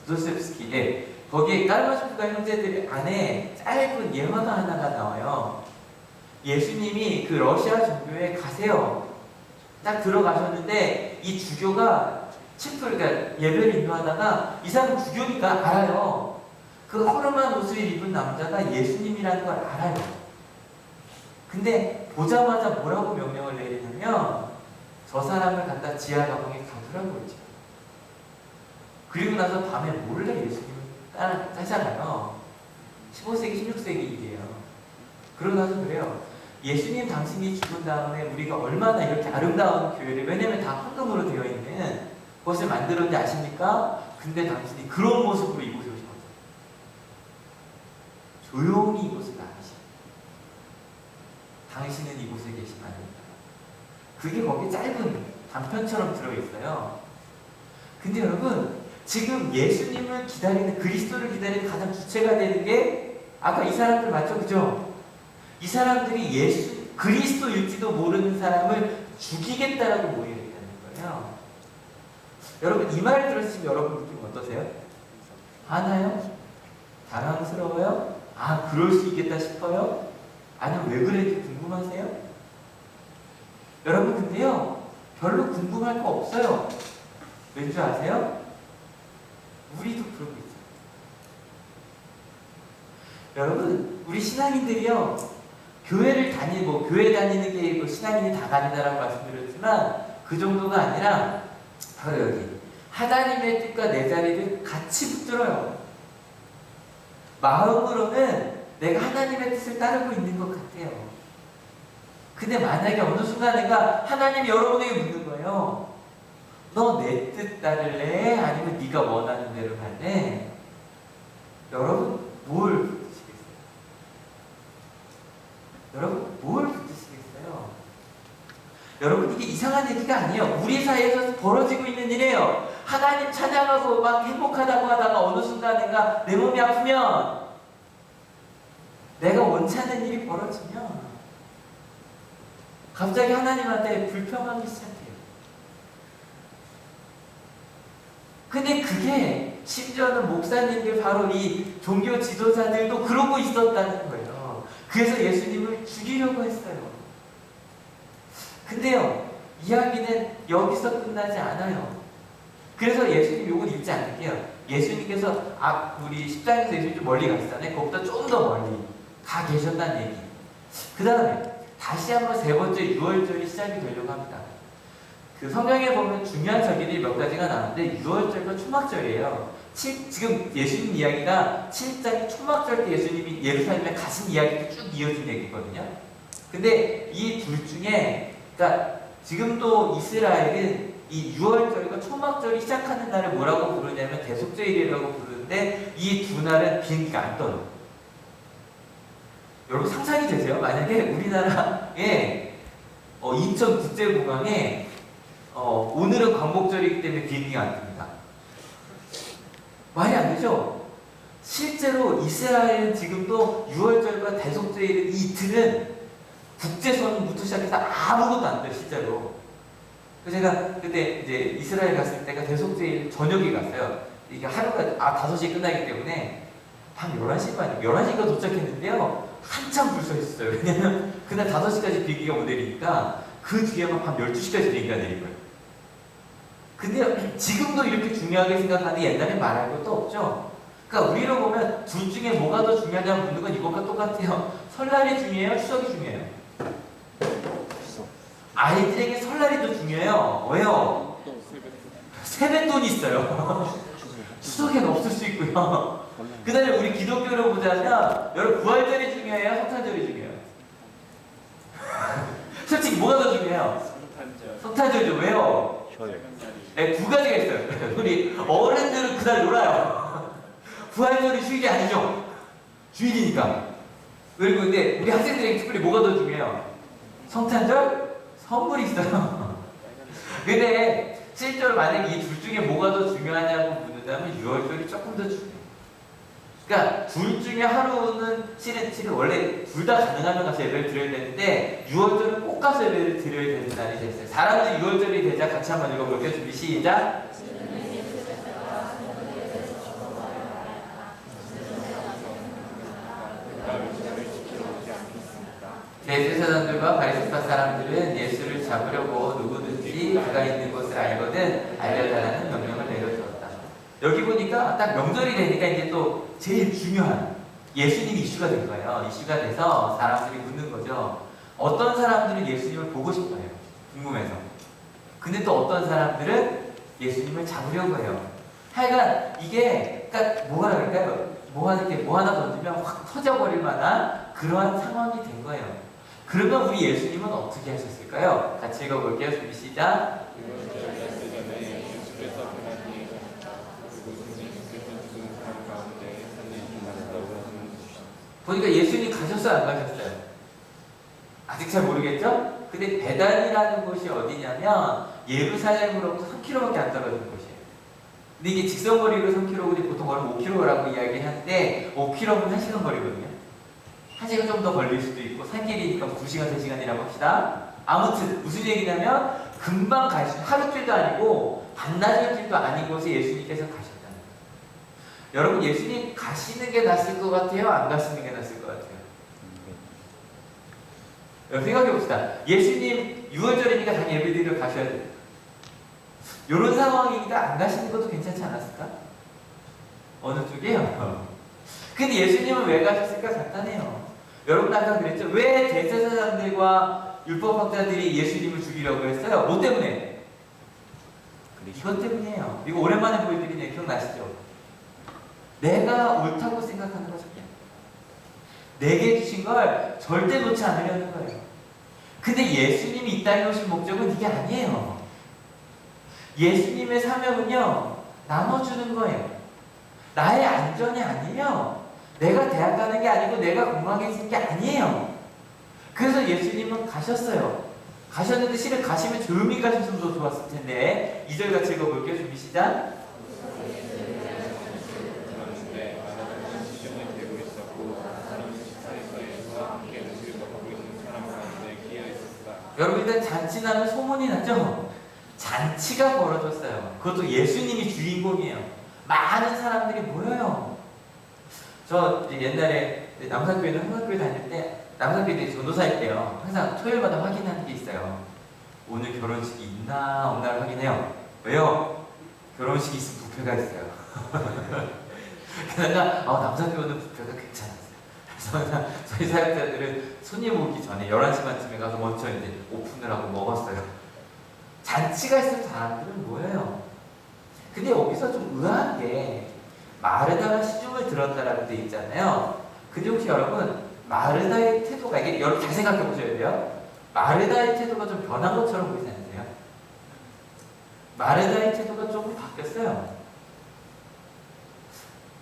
도스토옙스키. 예. 거기에 까르마초프가 형제들 안에 짧은 예화가 하나가 나와요. 예수님이 그 러시아 종교에 가세요. 딱 들어가셨는데 이 주교가 그러니까 예배를 인도하다가 이 사람 주교니까 알아요. 그 허름한 옷을 입은 남자가 예수님이라는 걸 알아요. 근데 보자마자 뭐라고 명령을 내리냐면 저 사람을 갖다 지하 가방에 가두라고 했죠. 그리고 나서 밤에 몰래 예수님을 따라가요. 15세기, 16세기 일이에요. 그러고 나서 그래요. 예수님 당신이 죽은 다음에 우리가 얼마나 이렇게 아름다운 교회를, 왜냐면 다 황금으로 되어 있는 것을 만들었는지 아십니까? 근데 당신이 그런 모습으로 이곳에 오신 거죠. 조용히 이곳을 나가시고 당신은 이곳에 계시면 안 된다. 그게 거기 짧은 단편처럼 들어있어요. 근데 여러분 지금 예수님을 기다리는, 그리스도를 기다리는 가장 주체가 되는 게 아까 이 사람들 맞죠? 그죠? 이 사람들이 그리스도일지도 모르는 사람을 죽이겠다라고 모의했다는 거예요. 여러분 이 말을 들으시면 여러분 느낌 어떠세요? 화나요? 자랑스러워요? 아 그럴 수 있겠다 싶어요? 아니면 왜 그랬지 궁금하세요? 여러분 근데요 별로 궁금할 거 없어요. 왠지 아세요? 우리도 그러고 있어요. 여러분 우리 신앙인들이요 교회 다니는 게 뭐 신앙인이 다 다니다라고 말씀드렸지만 그 정도가 아니라 바로 여기 하나님의 뜻과 내 자리를 같이 붙들어요. 마음으로는 내가 하나님의 뜻을 따르고 있는 것 같아요. 근데 만약에 어느 순간 내가 하나님이 여러분에게 묻는 거예요. 너 내 뜻 따를래? 아니면 네가 원하는 대로 갈래? 여러분 뭘 붙드시겠어요? 여러분 뭘 붙드시겠어요? 여러분 이게 이상한 얘기가 아니에요. 우리 사이에서 벌어지고 있는 일이에요. 하나님 찬양하고 막 행복하다고 하다가 어느 순간 내 몸이 아프면 내가 원치 않는 일이 벌어지면 갑자기 하나님한테 불평하기 시작해요. 근데 그게 심지어는 목사님들 바로 이 종교 지도자들도 그러고 있었다는 거예요. 그래서 예수님을 죽이려고 했어요. 근데요 이야기는 여기서 끝나지 않아요. 그래서 예수님 요건 읽지 않을게요. 예수님께서 우리 10장에서 예수님 좀 멀리 가시잖아요. 그것보다 좀 더 멀리 가 계셨다는 얘기. 그 다음에 다시 한번 세 번째 6월절이 시작이 되려고 합니다. 그 성경에 보면 중요한 절기들이 몇 가지가 나오는데 6월절과 초막절이에요. 지금 예수님 이야기가 7장이 초막절 때 예수님이 예루살렘에 가신 이야기가 쭉 이어진 얘기거든요. 근데 이 둘 중에 그러니까 지금도 이스라엘은 이 6월절과 초막절이 시작하는 날을 뭐라고 부르냐면 대속죄일이라고 부르는데 이 두 날은 비행기가 안 떠요. 여러분 상상이 되세요? 만약에 우리나라에 인천국제공항에 오늘은 광복절이기 때문에 비행기가 안 뜹니다. 말이 안 되죠? 실제로 이스라엘은 지금도 6월절과 대속죄일 이 이틀은 국제선부터 시작해서 아무것도 안 돼요, 실제로. 그래서 제가 그때 이제 이스라엘 갔을 때가 대속죄일 저녁에 갔어요. 이게 하루가 5시에 끝나기 때문에 밤 11시 반이에요. 11시가 도착했는데요. 한참 줄 서 있었어요. 왜냐면 그날 5시까지 비행기가 못 내리니까 그 뒤에만 밤 12시까지 비행기가 내린 거예요. 근데 지금도 이렇게 중요하게 생각하는데 옛날에 말할 것도 없죠. 그러니까 우리로 보면 둘 중에 뭐가 더 중요하냐고 묻는 건 이것과 똑같아요. 설날이 중요해요? 추석이 중요해요? 아이들에게 설날이 더 중요해요. 왜요? 세뱃돈이 있어요. 추석에는 없을 수 있고요. 그 다음에 우리 기독교로 보자면 여러분 부활절이 중요해요? 성탄절이 중요해요? 솔직히 뭐가 더 중요해요? 성탄절이죠. 왜요? 네, 두 가지가 있어요. 우리 어른들은 그날 놀아요. 부활절이 휴일이 아니죠. 주일이니까. 그리고 근데 우리 학생들에게 특별히 뭐가 더 중요해요? 성탄절? 선물이 있어요. 근데 실제로 만약에 이 둘 중에 뭐가 더 중요하냐고 묻는다면 6월절이 조금 더 중요해요. 그러니까 둘 중에 하루는 실은 원래 둘 다 가능하면 가서 예배를 드려야 되는데 6월절은 꼭 가서 예배를 드려야 되는 날이 됐어요. 사람들이 6월절이 되자 같이 한번 읽어볼게요. 준비 시작. 대제사장들과 바리새파 사람들은 예수를 잡으려고 누구든지 그가 있는 곳을 알거든 알려달라는 명령을 내려주었다. 여기 보니까 딱 명절이 되니까 이제 또 제일 중요한 예수님이 이슈가 된 거예요. 이슈가 돼서 사람들이 묻는 거죠. 어떤 사람들은 예수님을 보고 싶어요. 궁금해서. 근데 또 어떤 사람들은 예수님을 잡으려고 해요. 하여간 이게 그러니까 뭐가 그럴까요? 뭐 하나 던지면 확 터져버릴 만한 그러한 상황이 된 거예요. 그러면 우리 예수님은 어떻게 하셨을까요? 같이 읽어볼게요. 준비 시작. 보니까 예수님 가셨어요? 안 가셨어요? 아직 잘 모르겠죠? 근데 베단이라는 곳이 어디냐면 예루살렘으로부터 3km밖에 안 떨어진 곳이에요. 근데 이게 직선거리로 3km고 보통 걸으면 5km라고 이야기하는데 5km면 1시간 거리거든요. 1시간 좀 더 걸릴 수도 있고 산길이니까 2시간, 3시간이라고 합시다. 아무튼 무슨 얘기냐면 금방 갈 수, 하루쯤도 아니고 반나절 길도 아닌 곳에 예수님께서 가셨다는 거예요. 여러분, 예수님 가시는 게 낫을 것 같아요? 안 가시는 게 낫을 것 같아요? 여러분 생각해 봅시다. 예수님 6월절이니까 당연히 예배드리러 가셔야 돼요. 이런 상황이니까 안 가시는 것도 괜찮지 않았을까? 어느 쪽이에요? 근데 예수님은 왜 가셨을까? 간단해요. 여러분 아까 그랬죠? 왜 대제사장들과 율법학자들이 예수님을 죽이려고 했어요? 뭐 때문에? 이것 때문이에요. 이거 오랜만에 보여드리네요. 기억나시죠? 내가 옳다고 생각하는 거죠. 내게 주신 걸 절대 놓지 않으려는 거예요. 근데 예수님이 이 땅에 오신 목적은 이게 아니에요. 예수님의 사명은요, 나눠주는 거예요. 나의 안전이 아니에요. 내가 대학 가는 게 아니고 내가 건강해지는 게 아니에요. 그래서 예수님은 가셨어요. 가셨는데 실은 가시면 조용히 가셨으면 더 좋았을 텐데 2절 같이 읽어볼게요. 준비 시작. 그런데 마다는 시종을 대고 있었고 사람은 식사에서 함께 음식을 먹고 있는 사람 가운데 끼어 있었다. 여러분 일단 잔치 나면 소문이 났죠? 잔치가 벌어졌어요. 그것도 예수님이 주인공이에요. 많은 사람들이 모여요. 저 이제 옛날에 남산교회는 흥학교회 다닐 때 남산교회 전도사일 때요. 항상 토요일마다 확인하는 게 있어요. 오늘 결혼식이 있나 없나를 확인해요. 왜요? 결혼식이 있으면 부페가 있어요. 그러다가 남산교회는 부페가 괜찮았어요. 그래서 항상 저희 사역자들은 손님 오기 전에 11시간쯤에 가서 먼저 이제 오픈을 하고 먹었어요. 잔치가 있으면 사람들은 모여요. 근데 여기서 좀 의아한 게 마르다가 시중을 들었다라고 돼 있잖아요. 근데 혹시 여러분 마르다의 태도가 이게 여러분 잘 생각해 보셔야 돼요. 마르다의 태도가 좀 변한 것처럼 보이지 않으세요? 마르다의 태도가 조금 바뀌었어요.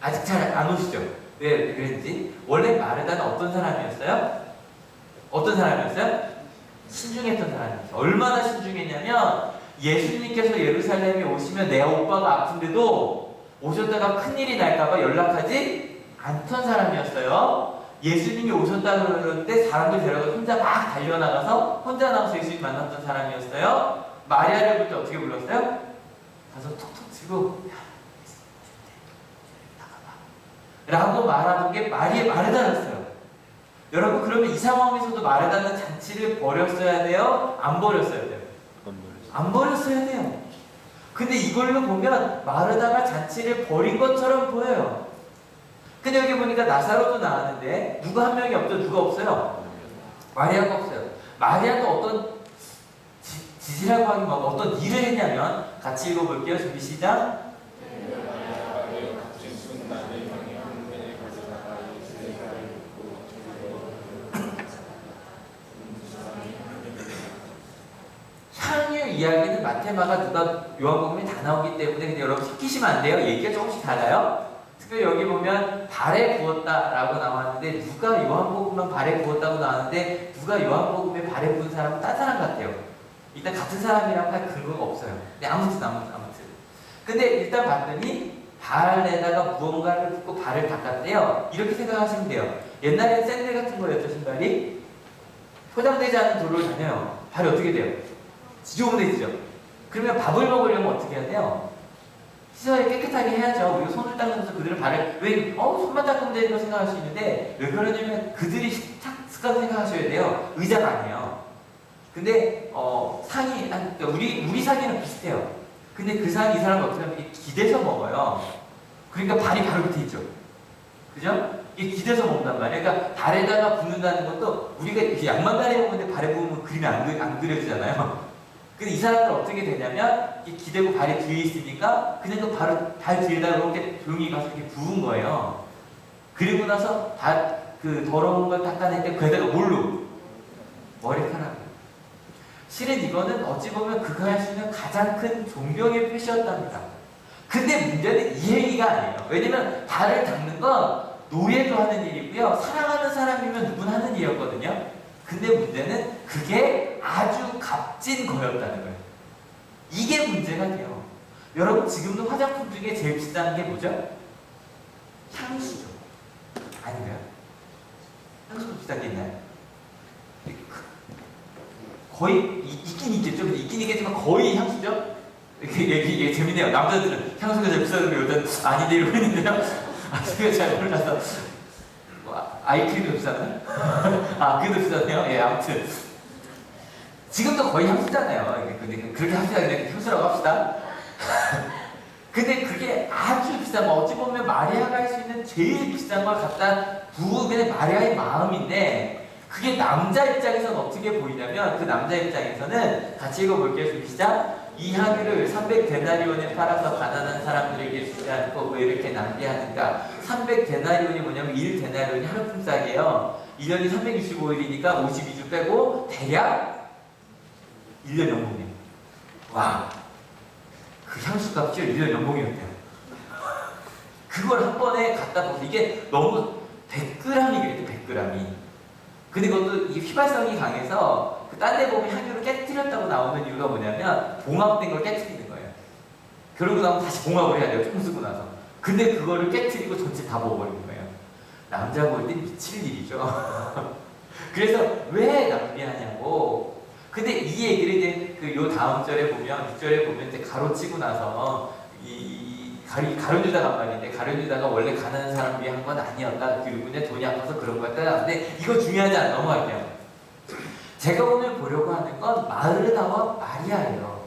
아직 잘 안 오시죠? 왜 그랬는지? 원래 마르다는 어떤 사람이었어요? 어떤 사람이었어요? 신중했던 사람이었어요. 얼마나 신중했냐면 예수님께서 예루살렘에 오시면 내 오빠가 아픈데도 오셨다가 큰일이 날까봐 연락하지 않던 사람이었어요. 예수님이 오셨다 그러는데 사람들 데려가서 혼자 막 달려나가서 혼자 나와서 예수님 만났던 사람이었어요. 마리아를 볼 때 어떻게 불렀어요? 가서 톡톡 치고 야, 나가봐 라고 말하던 게 마르다였어요. 여러분 그러면 이 상황에서도 마르다는 잔치를 버렸어야 돼요? 안 버렸어야 돼요? 안 버렸어야 돼요. 근데 이걸로 보면 마르다가 잔치를 버린 것처럼 보여요. 근데 여기 보니까 나사로도 나왔는데 누가 한 명이 없죠? 누가 없어요? 마리아가 없어요. 마리아도 어떤 지지라고 하긴 뭐고 어떤 일을 했냐면 같이 읽어볼게요. 준비 시작. 향유 이야기는 마테마가 누가 요한복음에 다 나오기 때문에 근데 여러분 섞이시면 안 돼요. 얘기가 조금씩 달라요. 특별히 여기 보면 발에 부었다라고 나왔는데 누가 요한복음만 발에 부었다고 나왔는데 누가 요한복음에 발에 부은 사람은 딴 사람 같아요. 일단 같은 사람이라고 할 근거가 없어요. 근데 아무튼. 근데 일단 봤더니 발에다가 무언가를 붓고 발을 닦았대요. 이렇게 생각하시면 돼요. 옛날에는 샌들 같은 거였죠, 신발이. 포장되지 않은 돌로 다녀요. 발이 어떻게 돼요? 지저분해지죠. 그러면 밥을 먹으려면 어떻게 해야 돼요? 씻어야 깨끗하게 해야죠. 우리가 손을 닦으면서 그들은 발을 왜 손만 닦으면 되는 거 생각할 수 있는데 왜 그러냐면 그들이 습관 생각하셔야 돼요. 의자가 아니에요. 근데 상이 그러니까 우리 상이랑 비슷해요. 근데 그 상이 이 사람을 어떻게 하면 기대서 먹어요. 그러니까 발이 바로 밑에 있죠. 그죠? 이게 기대서 먹는단 말이에요. 그러니까 발에다가 붓는다는 것도 우리가 이렇게 양말가리 먹는데 발에 부으면 그림이 안 그려지잖아요. 근데 이 사람들은 어떻게 되냐면 이게 기대고 발이 뒤에 있으니까 그냥 그 발 뒤에다가 이렇게 조용히 가서 이렇게 부은 거예요. 그리고 나서 그 더러운 걸 닦아낼 때 그에다가 뭘로? 머리카락으로. 실은 이거는 어찌 보면 그가 할 수 있는 가장 큰 존경의 표시였답니다. 근데 문제는 이 얘기가 아니에요. 왜냐면 발을 닦는 건 노예도 하는 일이고요. 사랑하는 사람이면 누구나 하는 일이었거든요. 근데 문제는 그게 아주 값진 거였다는 거예요. 이게 문제가 돼요. 여러분 지금도 화장품 중에 제일 비싼 게 뭐죠? 향수죠. 아닌가요? 향수도 비싼 게 있나요? 거의 있긴 있겠죠. 있긴 있겠지만 거의 향수죠. 이게 재밌네요. 남자들은 향수가 잘 비싸고 여자는 아닌데 이러고 있는데요. 제가 잘 몰라서 아이크림도 비싸나요? 그것도 비싸네요. 예, 아무튼 지금도 거의 향수잖아요. 근데 그렇게 합시다. 그냥 향수라고 합시다. 근데 그게 아주 비싼 거, 어찌 보면 마리아가 할 수 있는 제일 비싼 걸 갖다 부으면 마리아의 마음인데, 그게 남자 입장에서는 어떻게 보이냐면, 그 남자 입장에서는 같이 읽어볼게요. 시작. 이 향유를 300데나리온에 팔아서 가난한 사람들에게 주지 않고 왜 이렇게 낭비하는가? 300데나리온이 뭐냐면 1데나리온이 하루 품삯이에요. 1년이 365일이니까 52주 빼고 대략 1년 연봉이에요. 와, 그 향수 값이 1년 연봉이었대요. 그걸 한 번에 갖다 보세요. 이게 너무 100g이 그랬대, 100g이. 근데 그것도 이 휘발성이 강해서 딴 데 보면 향유를 깨뜨렸다고 나오는 이유가 뭐냐면 봉합된 걸 깨뜨리는 거예요. 그러고 나면 다시 봉합을 해야 돼요. 총 쓰고 나서. 근데 그거를 깨뜨리고 전체 다 먹어버리는 거예요. 남자 볼 땐 미칠 일이죠. 그래서 왜 낭비하냐고. 근데 이 얘기를 이제 요 다음 절에 보면, 6절에 보면 이제 가로치고 나서 가룟 유다가 말인데, 가룟 유다가 원래 가난한 사람 위해 한 건 아니었다. 그리고 이제 돈이 아파서 그런 거였다. 근데 이거 중요하지 않아. 넘어갈게요. 제가 오늘 보려고 하는 건 마르다와 마리아예요.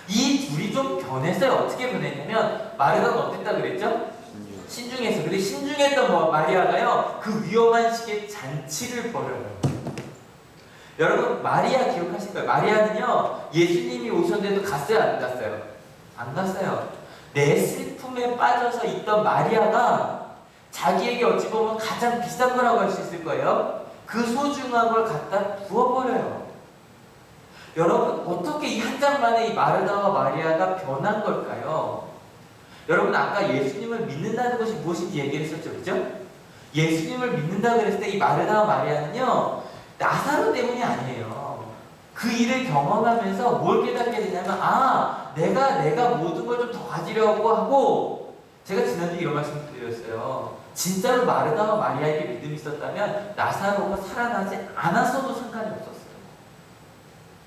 이 둘이 좀 변했어요. 어떻게 변했냐면, 마르다는 어땠다 그랬죠? 신중했어. 근데 신중했던 마리아가요, 그 위험한 시기에 잔치를 벌여요. 여러분, 마리아 기억하실 거예요. 마리아는요, 예수님이 오셨는데도 갔어요, 안 갔어요? 안 갔어요. 내 슬픔에 빠져서 있던 마리아가 자기에게 어찌 보면 가장 비싼 거라고 할 수 있을 거예요. 그 소중한 걸 갖다 부어버려요. 여러분, 어떻게 이 한 장 만에 이 마르다와 마리아가 변한 걸까요? 여러분, 아까 예수님을 믿는다는 것이 무엇인지 얘기를 했었죠, 그죠? 예수님을 믿는다 그랬을 때 이 마르다와 마리아는요, 나사로 때문이 아니에요. 그 일을 경험하면서 뭘 깨닫게 되냐면, 내가 모든 걸 좀 더 가지려고 하고, 제가 지난주에 이런 말씀 드렸어요. 진짜로 마르다와 마리아에게 믿음이 있었다면 나사로가 살아나지 않았어도 상관이 없었어요.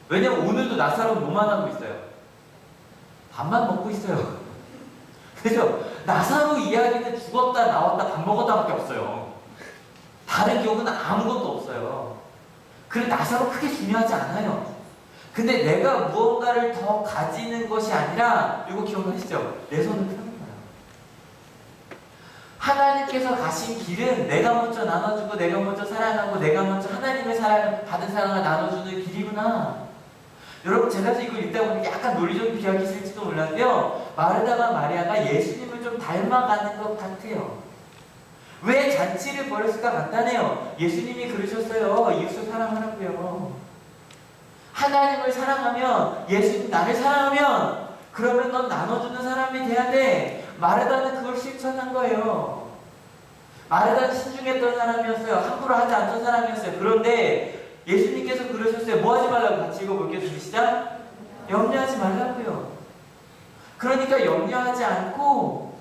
왜냐면 오늘도 나사로는 뭐만 하고 있어요? 밥만 먹고 있어요. 그죠? 나사로 이야기는 죽었다 나왔다 밥 먹었다 밖에 없어요. 다른 기억은 아무것도 없어요. 그래, 나사로 크게 중요하지 않아요. 근데 내가 무언가를 더 가지는 것이 아니라, 이거 기억하시죠? 내 손을 펴는 거예요. 하나님께서 가신 길은 내가 먼저 나눠주고, 내가 먼저 사랑하고, 내가 먼저 하나님의 사랑을, 받은 사랑을 나눠주는 길이구나. 여러분, 제가 이거 읽다 보니 약간 논리적인 비약이 있을지도 몰랐는데요, 마르다가 마리아가 예수님을 좀 닮아가는 것 같아요. 왜 잔치를 벌였을까? 간단해요. 예수님이 그러셨어요. 이웃을 사랑하라고요. 하나님을 사랑하면, 예수님 나를 사랑하면, 그러면 넌 나눠주는 사람이 돼야 돼. 마르다는 그걸 실천한 거예요. 마르다는 신중했던 사람이었어요. 함부로 하지 않던 사람이었어요. 그런데 예수님께서 그러셨어요. 뭐 하지 말라고? 같이 읽어볼게요. 시작. 염려하지 말라고요. 그러니까 염려하지 않고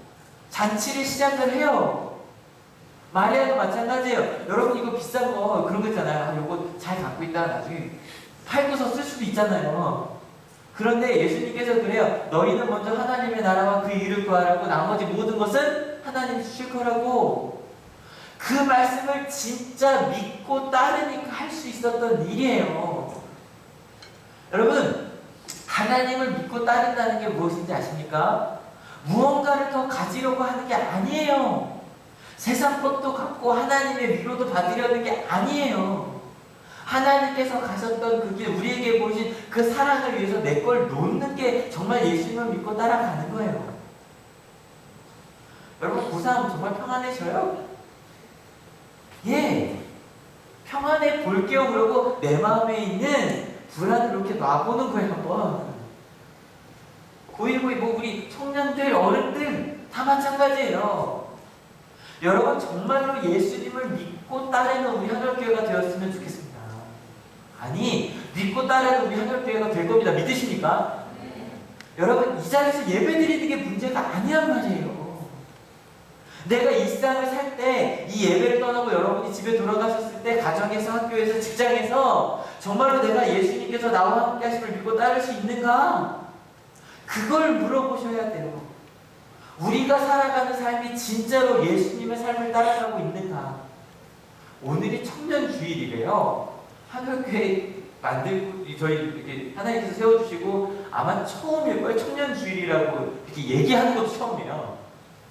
잔치를 시작을 해요. 마리아도 마찬가지예요. 여러분, 이거 비싼 거 그런 거 있잖아요. 이거 잘 갖고 있다가 나중에 팔고서 쓸 수도 있잖아요. 그런데 예수님께서 그래요. 너희는 먼저 하나님의 나라와 그 일을 구하라고, 나머지 모든 것은 하나님이 주실 거라고. 그 말씀을 진짜 믿고 따르니까 할 수 있었던 일이에요. 여러분, 하나님을 믿고 따른다는 게 무엇인지 아십니까? 무언가를 더 가지려고 하는 게 아니에요. 세상 것도 갖고 하나님의 위로도 받으려는 게 아니에요. 하나님께서 가셨던 그 길, 우리에게 보신 그 사랑을 위해서 내 걸 놓는 게 정말 예수님을 믿고 따라가는 거예요. 여러분, 고3 정말 평안해져요? 예, 평안해 볼게요. 그러고 내 마음에 있는 불안을 이렇게 놔보는 거예요, 한번. 고1, 고2, 우리 청년들, 어른들 다 마찬가지예요. 여러분, 정말로 예수님을 믿고 따르는 우리 한올교회가 되었으면 좋겠습니다. 아니, 믿고 따르는 우리 한올교회가 될 겁니다. 믿으십니까? 여러분, 이 자리에서 예배드리는 게 문제가 아니란 말이에요. 내가 이 세상을 살 때, 이 예배를 떠나고 여러분이 집에 돌아가셨을 때, 가정에서, 학교에서, 직장에서 정말로 내가 예수님께서 나와 함께 하심을 믿고 따를 수 있는가? 그걸 물어보셔야 돼요. 우리가 살아가는 삶이 진짜로 예수님의 삶을 따라가고 있는가? 오늘이 청년주일이래요. 한국교회 만들고 저희 이렇게 하나님께서 세워주시고 아마 처음일 거예요. 청년주일이라고 이렇게 얘기하는 것도 처음이에요.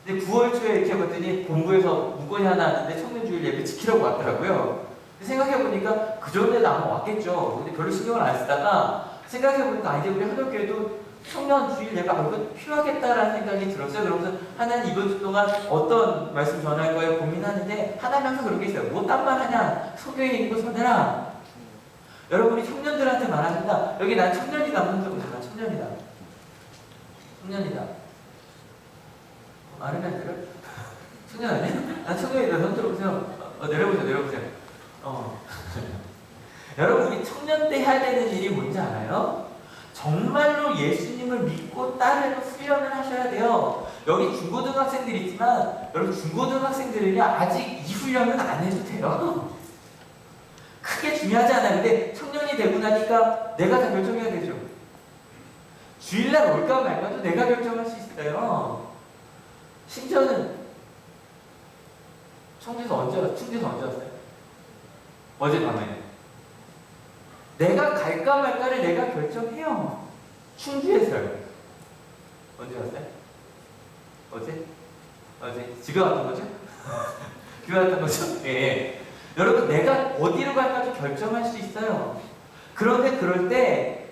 근데 9월 초에 이렇게 봤더니 본부에서 문건이 하나 왔는데 청년주일 예배 지키라고 왔더라고요. 생각해보니까 그 전에도 아마 왔겠죠. 근데 별로 신경을 안 쓰다가 생각해보니까 이제 우리 한국교회도 청년주일 예배 이거 필요하겠다라는 생각이 들었어요. 그러면서 하나님 이번 주 동안 어떤 말씀 전할 거예요 고민하는데 하나님 항상 그런 게 있어요. 뭐 딴 말 하냐? 소교에 있는 거 손해라. 여러분이 청년들한테 말하신다. 여기 난 청년이다. 난 청년이다. 청년이다. 말을 안 들어? 청년 아니야? 난 청년이다. 손 들어보세요. 내려보세요. 여러분 우리 청년 때 해야 되는 일이 뭔지 알아요? 정말로 예수님을 믿고 따르는 훈련을 하셔야 돼요. 여기 중고등학생들이 있지만 여러분 중고등학생들은요 아직 이 훈련은 안 해도 돼요. 크게 중요하지 않아요. 근데 청년이 되고 나니까 내가 다 결정해야 되죠. 주일날 올까 말까도 내가 결정할 수 있어요. 심지어는 충주에서 언제 왔어요? 어젯밤에. 내가 갈까 말까를 내가 결정해요. 충주에서요. 언제 왔어요? 어제? 집에 왔던 거죠? 집에 왔던 거죠? 예. 여러분 내가 어디로 갈까도 결정할 수 있어요. 그런데 그럴 때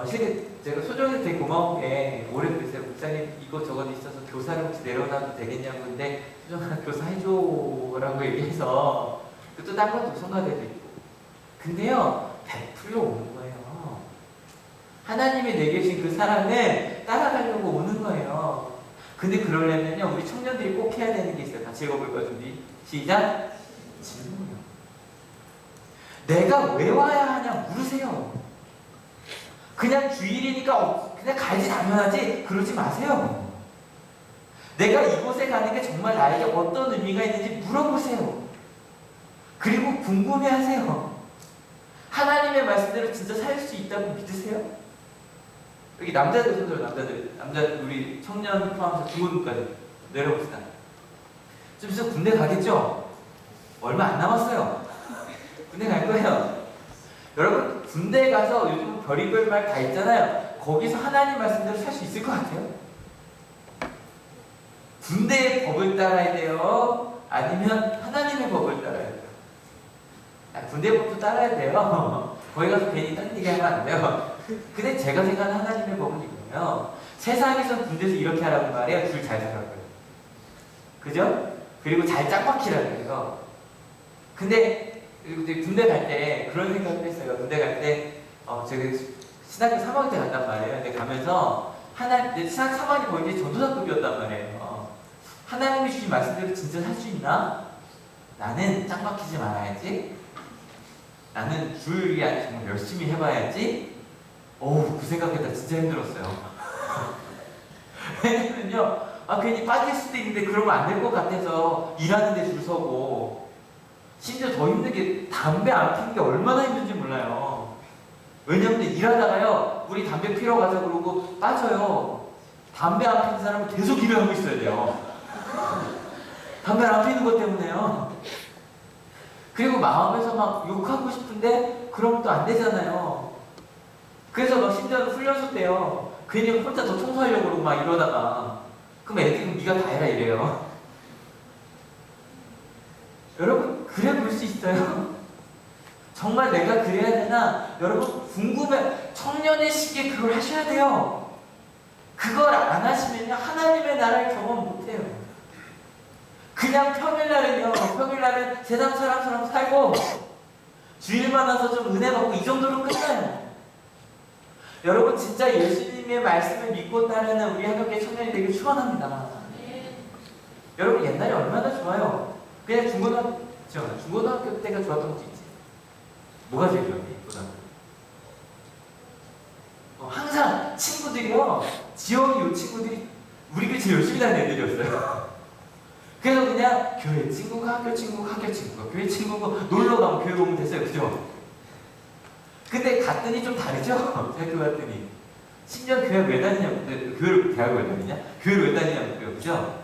실은 제가 소정이 되게 고마운 게 올해 그랬어요. 목사님 이것저것 있어서 교사를 혹시 내려놔도 되겠냐고 근데 소정아 교사 해줘라고 얘기해서 또 딴 것도 성가대도 있고 근데요 베풀러 오는 거예요. 하나님이 내게 주신 그 사랑을 따라가려고 오는 거예요. 근데 그러려면요 우리 청년들이 꼭 해야 되는 게 있어요. 같이 읽어볼까요? 준비 시작. 질문이요. 내가 왜 와야 하냐 물으세요. 그냥 주일이니까 그냥 가야지 당연하지 그러지 마세요. 내가 이곳에 가는 게 정말 나에게 어떤 의미가 있는지 물어보세요. 그리고 궁금해하세요. 하나님의 말씀대로 진짜 살 수 있다고 믿으세요? 여기 남자들 손들어. 남자 우리 청년 포함해서 중고등까지 내려봅시다. 좀 있으면 군대 가겠죠? 얼마 안 남았어요. 군대 갈 거예요. 여러분 군대 가서 요즘 별의별 말 다 있잖아요. 거기서 하나님 말씀대로 살 수 있을 것 같아요? 군대의 법을 따라야 돼요? 아니면 하나님의 법을 따라야 돼요? 군대 법도 따라야 돼요. 거기 가서 괜히 딴 얘기 하면 안 돼요. 근데 제가 생각하는 하나님의 법은 이거예요. 세상에서 군대에서 이렇게 하라고 말해요. 줄 잘 서라고요. 그죠? 그리고 잘 짝박히라고 해요. 근데 군대 갈 때 그런 생각을 했어요. 군대 갈 때 제가 신학교 3학년 때 갔단 말이에요. 근데 가면서 신학 3학년이 거의 이제 전도사급이었단 말이에요. 하나님이 주신 말씀대로 진짜 살 수 있나? 나는 짝박히지 말아야지. 나는 주일 안에 정말 열심히 해봐야지. 그 생각했다 진짜 힘들었어요. 왜냐면요, 괜히 빠질 수도 있는데 그러면 안 될 것 같아서 일하는데 줄 서고, 심지어 더 힘든 게 담배 안 피는 게 얼마나 힘든지 몰라요. 왜냐면 일하다가요, 우리 담배 피러 가자 그러고 빠져요. 담배 안 피는 사람은 계속 일을 하고 있어야 돼요. 담배 안 피는 것 때문에요. 그리고 마음에서 막 욕하고 싶은데 그러면 또 안 되잖아요. 그래서 막 심지어는 훈련소 때요. 괜히 혼자 더 청소하려고 그러고 막 이러다가 그럼 애들이 네가 다 해라 이래요. 여러분 그래 볼 수 있어요? 정말 내가 그래야 되나? 여러분 궁금해. 청년의 시기에 그걸 하셔야 돼요. 그걸 안 하시면요 하나님의 나라를 경험 못해요. 그냥 평일날은 세상 사람처럼 살고 주일만 와서 좀 은혜 받고 이 정도로 끝나요. 여러분 진짜 예수님의 말씀을 믿고 따르는 우리 한국의 청년이 되길 축원합니다. 여러분 옛날에 얼마나 좋아요. 그냥 중고등학교 때가 좋았던 것도 있지. 뭐가 제일 좋았니? 항상 친구들이요. 지영이 요 친구들이 우리가 제일 열심히 다니는 애들이었어요. 그래서 그냥 교회 친구가 학교 친구가 교회 친구가 놀러 가면 교회 오면 됐어요. 그죠? 근데 갔더니 좀 다르죠? 대학교 갔더니 심지어 교회 왜 다니냐고, 교회를 대학을 왜 다니냐? 교회를 왜 다니냐고요, 그죠?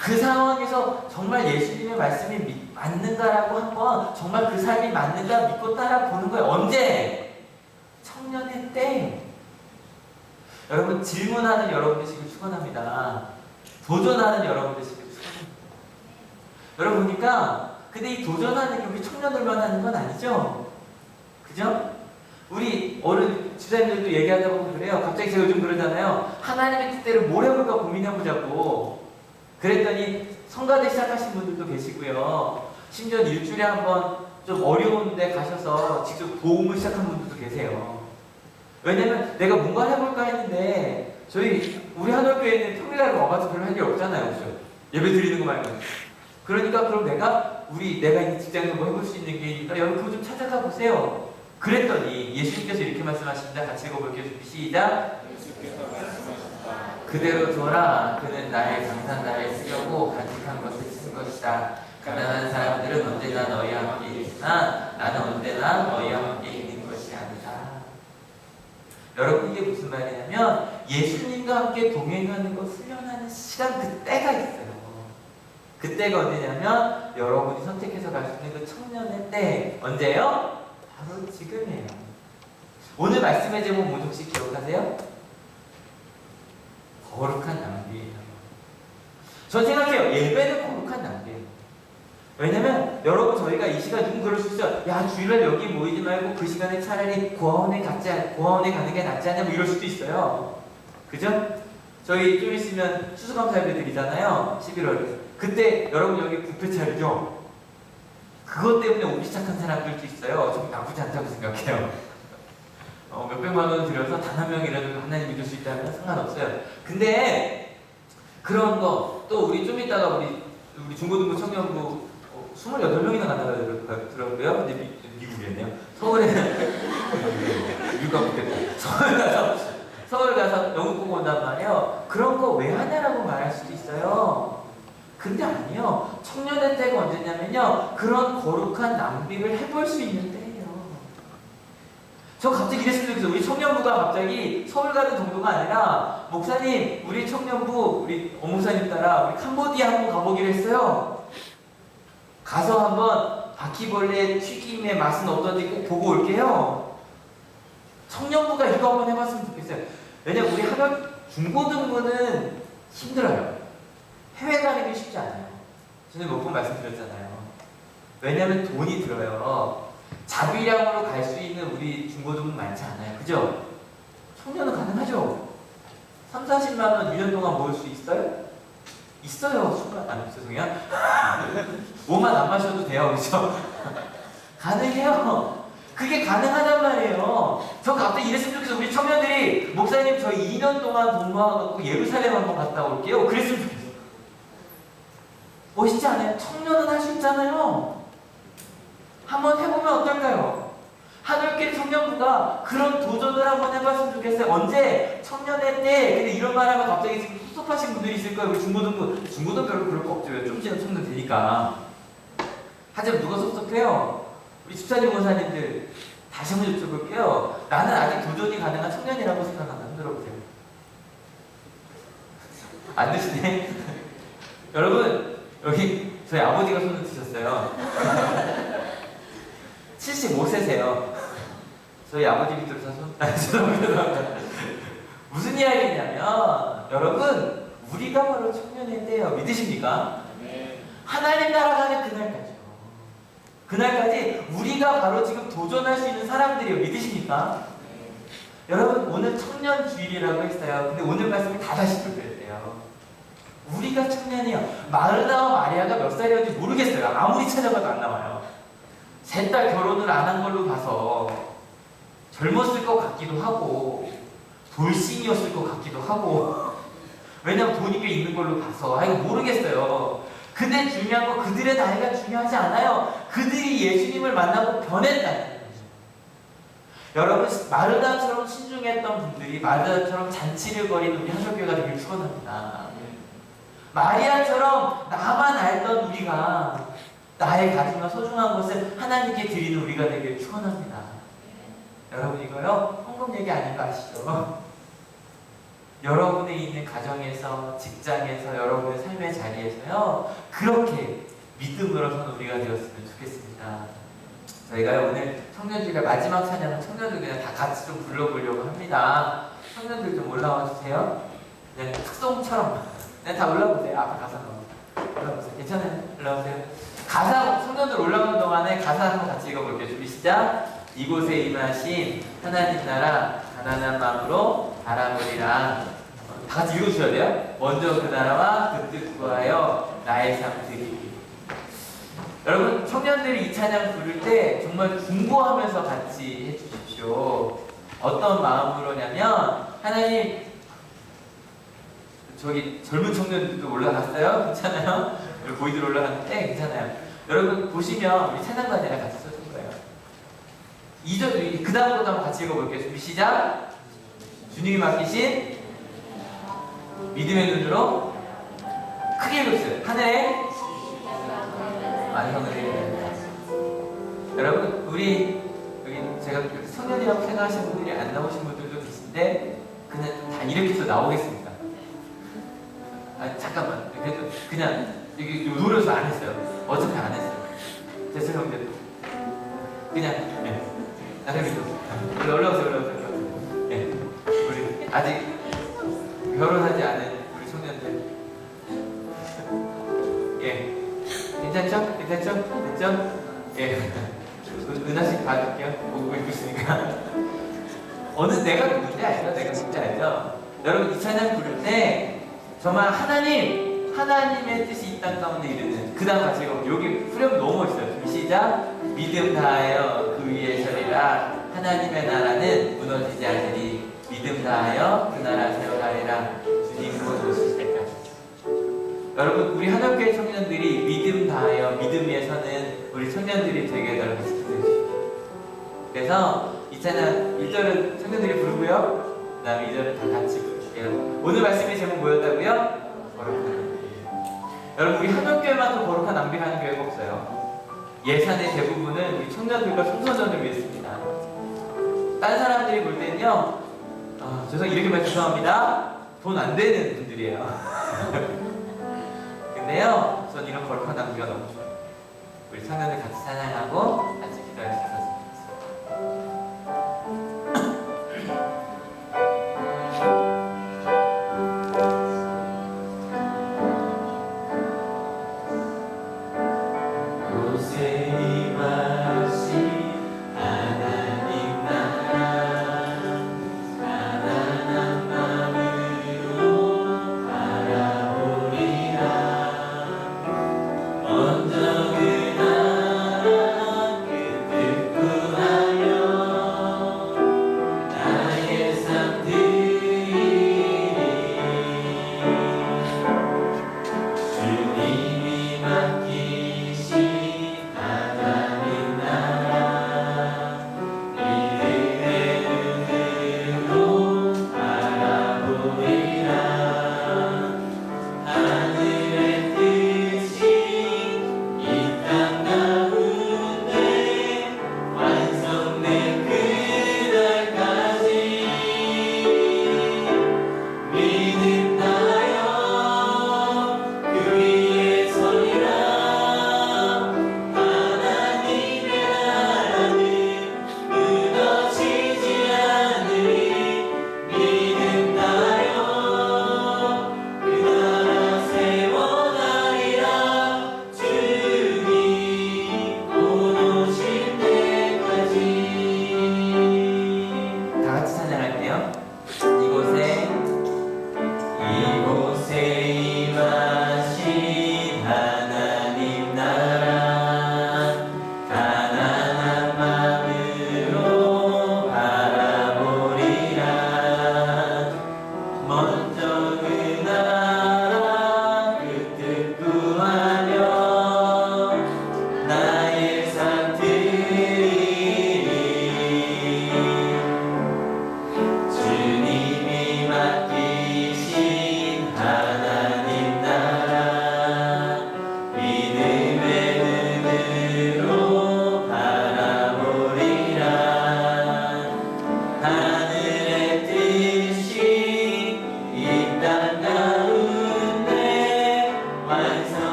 그 상황에서 정말 예수님의 말씀이 맞는가라고 한번 정말 그 삶이 맞는가 믿고 따라 보는 거예요. 언제? 청년의 때. 여러분, 질문하는 여러분 되시길 축원합니다. 도전하는 여러분 되시길 축원합니다. 여러분 보니까 근데 이 도전하는 게 우리 청년들만 하는 건 아니죠? 그죠? 우리 어른 집사님들도 얘기하다 보면 그래요. 갑자기 제가 요즘 그러잖아요. 하나님의 뜻대로 뭘 해볼까 고민해보자고. 그랬더니 성가대 시작하신 분들도 계시고요. 심지어 일주일에 한번 좀 어려운 데 가셔서 직접 도움을 시작한 분들도 계세요. 왜냐면 내가 뭔가 해볼까 했는데 우리 한올교회는 평일날 와가지고 별로 할 일 없잖아요. 그죠? 예배 드리는 거 말고. 그러니까 그럼 내가 있는 직장에서 뭐 해볼 수 있는 게 있으니까 여러분 그거 좀 찾아가 보세요. 그랬더니 예수님께서 이렇게 말씀하십니다. 같이 읽어볼게요. 시작. 예수께서 말씀하셨다. 그대로 둬라. 그는 나의 강산나를 쓰려고 간직한 것을 쓴 것이다. 가난한 사람들은 언제나 너희와 함께 있으나 나는 언제나 너희와 함께 있는 것이 아니다. 여러분 이게 무슨 말이냐면 예수님과 함께 동행하는 것 훈련하는 시간 그때가 있어요. 그때가 언제냐면 여러분이 선택해서 갈 수 있는 그 청년의 때. 언제요? 바로 지금이에요. 오늘 말씀의 제목 뭐죠? 혹시 기억하세요? 거룩한 낭비예요. 전 생각해요. 예배는 거룩한 낭비예요. 왜냐면 여러분 저희가 이 시간 누군 그럴 수 있어요. 야 주일날 여기 모이지 말고 그 시간에 차라리 고아원에 가는 게 낫지 않냐 뭐 이럴 수도 있어요. 그죠? 저희 좀 있으면 추수감사 예배 드리잖아요. 11월에. 그때 여러분 여기 뷔페 차리죠? 그것 때문에 오기 시작한 사람들도 있어요. 좀 나쁘지 않다고 생각해요. 몇백만 원 들여서 단 한 명이라도 하나님 믿을 수 있다면 상관없어요. 근데 그런 거 또 우리 좀 이따가 우리 중고등부 청년부 28명이나 간다고 들었고요. 근데 미국이었네요. 서울에 미국 가겠다. 서울 가서 영국 보고 온단 말이에요. 그런 거 왜 하냐라고 말할 수도 있어요. 근데 아니요. 청년의 때가 언제냐면요. 그런 거룩한 낭비를 해볼 수 있는 때예요. 저 갑자기 이랬으면 좋겠어요. 우리 청년부가 갑자기 서울 가는 정도가 아니라 목사님, 우리 청년부, 우리 목사님 따라 우리 캄보디아 한번 가보기로 했어요. 가서 한번 바퀴벌레 튀김의 맛은 어떤지 꼭 보고 올게요. 청년부가 이거 한번 해봤으면 좋겠어요. 왜냐면 우리 중고등부는 힘들어요. 해외 가는 게 쉽지 않아요. 저는 몇 번 말씀드렸잖아요. 왜냐면 돈이 들어요. 자비량으로 갈 수 있는 우리 중고등부는 많지 않아요. 그죠? 청년은 가능하죠? 3, 40만 원 1년 동안 모을 수 있어요? 있어요. 죄송해요. 뭐만 안 마셔도 돼요. 그죠? 가능해요. 그게 가능하단 말이에요. 저 갑자기 이랬으면 좋겠어요. 우리 청년들이 목사님 저희 2년 동안 돈 모아갖고 예루살렘 한번 갔다 올게요. 그랬으면 좋겠어요. 멋있지 않아요? 청년은 할 수 있잖아요. 한번 해보면 어떨까요? 한올교회 청년부가 그런 도전을 한번 해봤으면 좋겠어요. 언제? 청년회 때. 근데 이런 말하면 갑자기 지금 섭섭하신 분들이 있을 거예요. 우리 중고등부 별로 그럴 거 없죠. 좀 지나면 청년 되니까. 하지만 누가 섭섭해요? 우리 집사님 모사님들 다시 한번 여쭤볼게요. 나는 아직 도전이 가능한 청년이라고 생각한다. 흔들어보세요. 안 드시네? 여러분 여기 저희 아버지가 손을 드셨어요. 75세세요. 저희 아버지 밑으로 죄송합니다. 무슨 이야기냐면 여러분 우리가 바로 청년의 때예요. 믿으십니까? 네. 하나님 나라 가는 그날까지요. 그날까지 우리가 바로 지금 도전할 수 있는 사람들이에요. 믿으십니까? 네. 여러분 오늘 청년 주일이라고 했어요. 근데 오늘 말씀이 다 다시 돌렸대요. 우리가 청년이요. 마르다와 마리아가 몇 살이었는지 모르겠어요. 아무리 찾아봐도 안 나와요. 셋 다 결혼을 안 한 걸로 봐서 젊었을 것 같기도 하고 돌싱이었을 것 같기도 하고 왜냐면 돈이 꽤 있는 걸로 봐서 이거 모르겠어요. 근데 중요한 건 그들의 나이가 중요하지 않아요. 그들이 예수님을 만나고 변했다는 거죠. 여러분 마르다처럼 신중했던 분들이 마르다처럼 잔치를 벌이는 우리 한솔교회가 되길 축원합니다. 마리아처럼 나만 알던 우리가 나의 가슴과 소중한 것을 하나님께 드리는 우리가 되길 축원합니다. 여러분 이거요? 헌금 얘기 아닌 거 아시죠? 여러분이 있는 가정에서, 직장에서, 여러분의 삶의 자리에서요, 그렇게 믿음으로서는 우리가 되었으면 좋겠습니다. 저희가 오늘 청년들과 마지막 찬양은 청년들 그냥 다 같이 좀 불러보려고 합니다. 청년들 좀 올라와 주세요. 그냥 특송처럼 그냥 다 올라오세요. 앞에 가사 올라오세요. 괜찮아요? 올라오세요. 가사, 청년들 올라오는 동안에 가사 한번 같이 읽어볼게요. 준비 시작. 이곳에 임하신 하나님 나라 가난한 마음으로 바라보리라. 다 같이 읽어주셔야 돼요. 먼저 그 나라와 그 뜻 구하여 나의 삶 드리기. 여러분, 청년들이 이 찬양 부를 때 정말 중보하면서 같이 해주십시오. 어떤 마음으로냐면, 하나님, 저기 젊은 청년들도 올라갔어요? 괜찮아요? 보이들 올라갔는데 괜찮아요. 여러분 보시면 우리 찬양단이랑 같이 써준 거예요. 2절, 그 다음부터 한번 같이 읽어볼게요. 준비 시작. 주님이 맡기신 믿음의 눈으로 크게 읽었어요. 하늘에 완성을 해야. 여러분, 우리 여기 제가 청년이라고 생각하시는 분들이 안 나오신 분들도 계신데 그냥 다 이렇게 해서 나오겠습니다. 아 잠깐만. 그래도 그냥 이게 노려서 안 했어요. 어차피 안 했어요. 됐어요, 형들. 그냥 나름대로 올라오세요. 예, 우리 아직 결혼하지 않은 우리 청년들. 예, 괜찮죠? 됐죠? 예, 은하씩 봐줄게요. 보고 있으니까. 어느 내가 누군지 알죠? 여러분 이 찬양 부를 때 정말 하나님의 뜻이 이 땅 가운데 이르는 그 다음 같이 읽어. 여기 후렴 너무 멋있어요. 시작. 믿음 다하여 그 위에 서리라. 하나님의 나라는 무너지지 않으리. 믿음 다하여 그 나라 세워가리라. 주님 곧 오실 때까지. 여러분 우리 하나교회 청년들이 믿음 다하여 믿음 위에 서는 우리 청년들이 되게 여러분 같이 기도해 주십시오. 그래서 이 찬양 1절은 청년들이 부르고요. 그 다음에 2절은 다 같이 부를게요. 오늘 말씀의 제목 뭐였다고요? 거룩한 낭비. 여러분 우리 한옥교회만도 거룩한 낭비하는 교회가 없어요. 예산의 대부분은 우리 청년들과 청소년을 위해 씁니다. 딴 사람들이 볼 때는요, 이렇게 말 죄송합니다. 돈 안 되는 분들이에요. 근데요, 전 이런 거룩한 낭비가 너무 좋아요. 우리 청년들 같이 찬양하고 같이 기도할 수 있어서 주님이 맡기신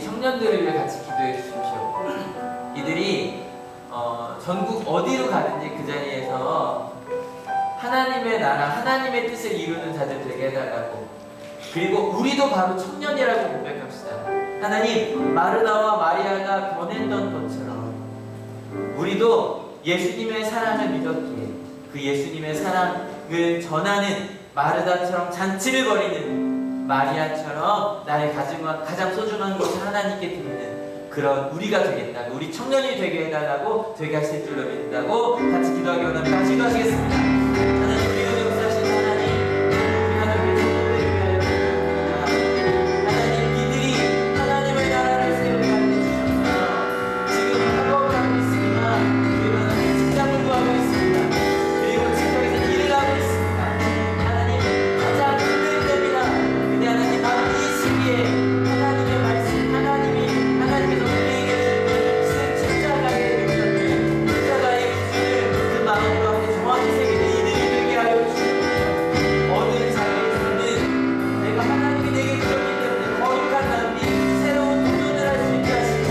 청년들을 위해 같이 기도해 주십시오. 이들이 전국 어디로 가든지 그 자리에서 하나님의 나라, 하나님의 뜻을 이루는 자들 되게 해달라고. 그리고 우리도 바로 청년이라고 고백합시다. 하나님, 마르다와 마리아가 변했던 것처럼 우리도 예수님의 사랑을 믿었기에 그 예수님의 사랑을 전하는 마르다처럼 잔치를 벌이는 마리아처럼 나의 가장 소중한 것을 하나님께 드리는 그런 우리가 되겠다. 우리 청년이 되게 해달라고 되게 하실 줄로 믿는다고 같이 기도하기 원합니다. 같이 기도하시겠습니다. 하나님, 우리가 역사하신 하나님, 우리 하나님의 청년들을 위하여 기도합니다. 하나님, 이들이 하나님의 나라를 세우게 하여 주셔서 지금 학업을 하고 있습니다. 그리고 하나님 직장을 구하고 있습니다. 그리고 직장에서 일을 하고 있습니다. 하나님, 가장 힘들 때입니다. 근데 하나님, 바로 이 시기에 하나님의 말씀, 하나님께서 우리에게 주신 십자가의 능력을, 십자가의 기준을 그 마음으로 함께 정확히 새기는 이들이 되게 하여 주시옵소서. 어느 자리에서는 내가 하나님이 내게 주셨기 때문에 거룩한 낭비, 새로운 도전을 할 수 있게 하시고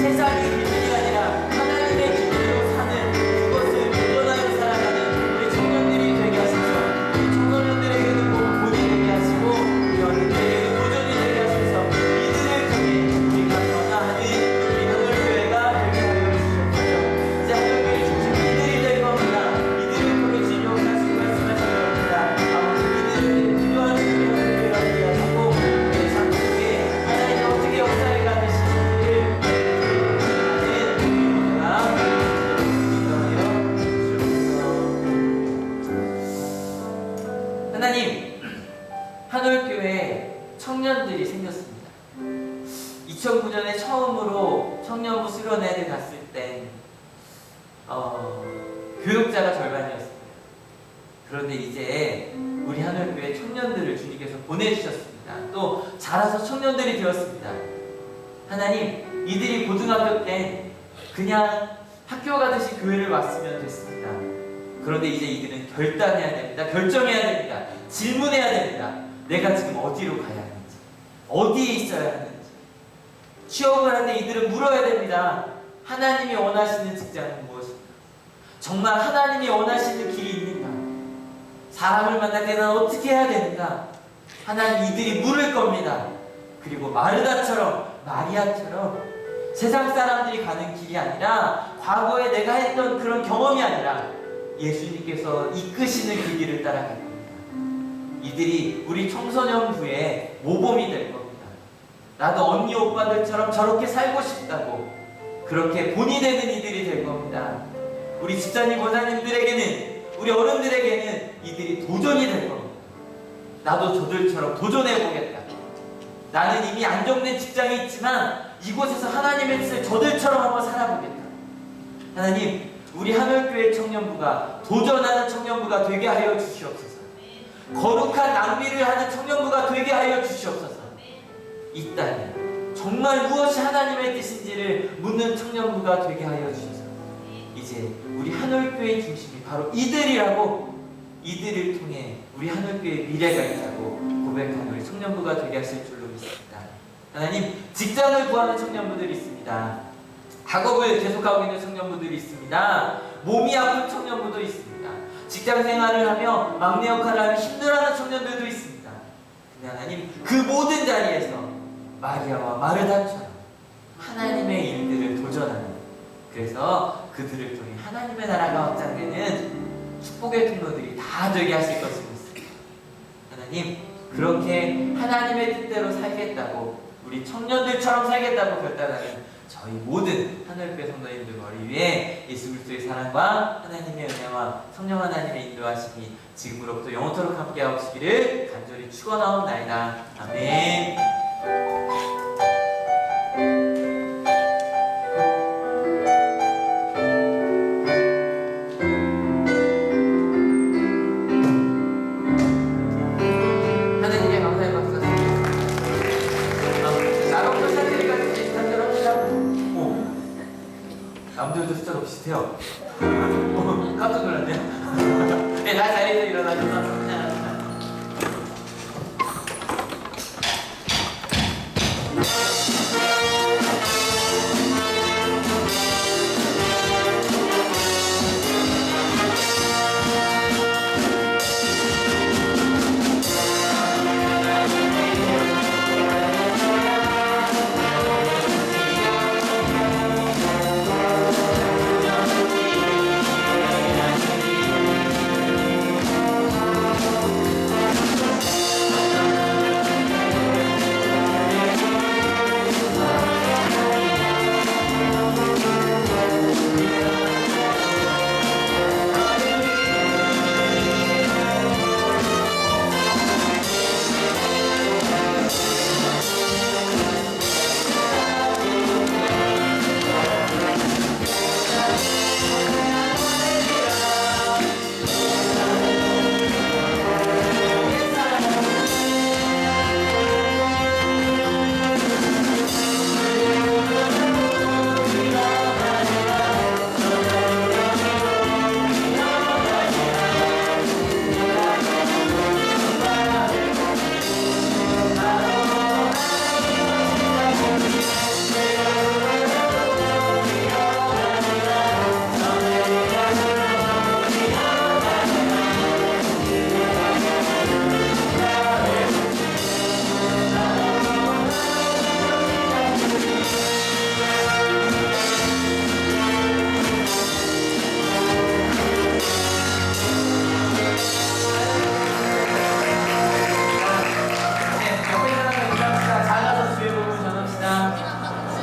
세상의 기준이 아니라 하나님의 기준으로 사는 그것을 도전하여 살아가는 우리 청년들이 되게 하소서. 우리 청소년들에게는 꼭 본이 되게 하시고 우리 어른들에게는 도전이 되게 하소서. 이들을 통해 우리가 변화하는 우리 하늘교회가 되게 하여 주시옵소서. 이제 하늘교회 중심 이들이 될 겁니다. 이들을 통해 주님 역사하시고 말씀하실 겁니다. 아버지, 이들을 필요한 우리 하늘교회가 되게 하시고 우리의 삶 속에 하나님이 어떻게 역사해 가시는지를 하는 우리 모두가 기도하여 주옵소서. 하나님, 한올교회 청년들이 생겼습니다. 2009년에 처음으로 청년부 수련회를 갔을 땐 교육자가 절반이었습니다. 그런데 이제 우리 한올교회 청년들을 주님께서 보내주셨습니다. 또 자라서 청년들이 되었습니다. 하나님, 이들이 고등학교 때 그냥 학교 가듯이 교회를 왔으면 됐습니다. 그런데 이제 이들은 결단해야 됩니다. 결정해야 됩니다. 질문해야 됩니다. 내가 지금 어디로 가야 하는지, 어디에 있어야 하는지. 취업을 할 때 이들은 물어야 됩니다. 하나님이 원하시는 직장은 무엇입니까? 정말 하나님이 원하시는 길이 있는가? 사람을 만날 때 난 어떻게 해야 되는가? 하나님, 이들이 물을 겁니다. 그리고 마르다처럼, 마리아처럼 세상 사람들이 가는 길이 아니라 과거에 내가 했던 그런 경험이 아니라 예수님께서 이끄시는 그 길을 따라갈 겁니다. 이들이 우리 청소년부의 모범이 될 겁니다. 나도 언니 오빠들처럼 저렇게 살고 싶다고 그렇게 본이 되는 이들이 될 겁니다. 우리 집사님 권사님들에게는, 우리 어른들에게는 이들이 도전이 될 겁니다. 나도 저들처럼 도전해보겠다. 나는 이미 안정된 직장이 있지만 이곳에서 하나님의 뜻을 저들처럼 한번 살아보겠다. 하나님, 우리 한올교회 청년부가 도전하는 청년부가 되게 하여 주시옵소서. 거룩한 낭비를 하는 청년부가 되게 하여 주시옵소서. 이 땅에 정말 무엇이 하나님의 뜻인지를 묻는 청년부가 되게 하여 주셔서 이제 우리 한올교회의 중심이 바로 이들이라고, 이들을 통해 우리 한올교회의 미래가 있다고 고백하는 우리 청년부가 되게 하실 줄로 믿습니다. 하나님, 직장을 구하는 청년부들이 있습니다. 학업을 계속하고 있는 청년부들이 있습니다. 몸이 아픈 청년부도 있습니다. 직장 생활을 하며 막내 역할을 하며 힘들어하는 청년들도 있습니다. 근데 하나님, 그 모든 자리에서 마리아와 마르다처럼 하나님의 일들을 도전하는, 그래서 그들을 통해 하나님의 나라가 확장되는 축복의 통로들이 다 되게 하실 것을 믿습니다. 하나님, 그렇게 하나님의 뜻대로 살겠다고, 우리 청년들처럼 살겠다고 결단하는 저희 모든 하늘교회 성도님들 머리 위에 예수 그리스도의 사랑과 하나님의 은혜와 성령 하나님의 인도하심이 지금으로부터 영원토록 함께 하시기를 간절히 축원하옵나이다. 아멘. 하나님의 감사의 박수 드립니다. 나로부터 샷들이가 이제 단절합니다. 오, 남들도 숫자가 비슷해요. 깜짝 놀랐네요. 네, 다 자리에서 일어나셔서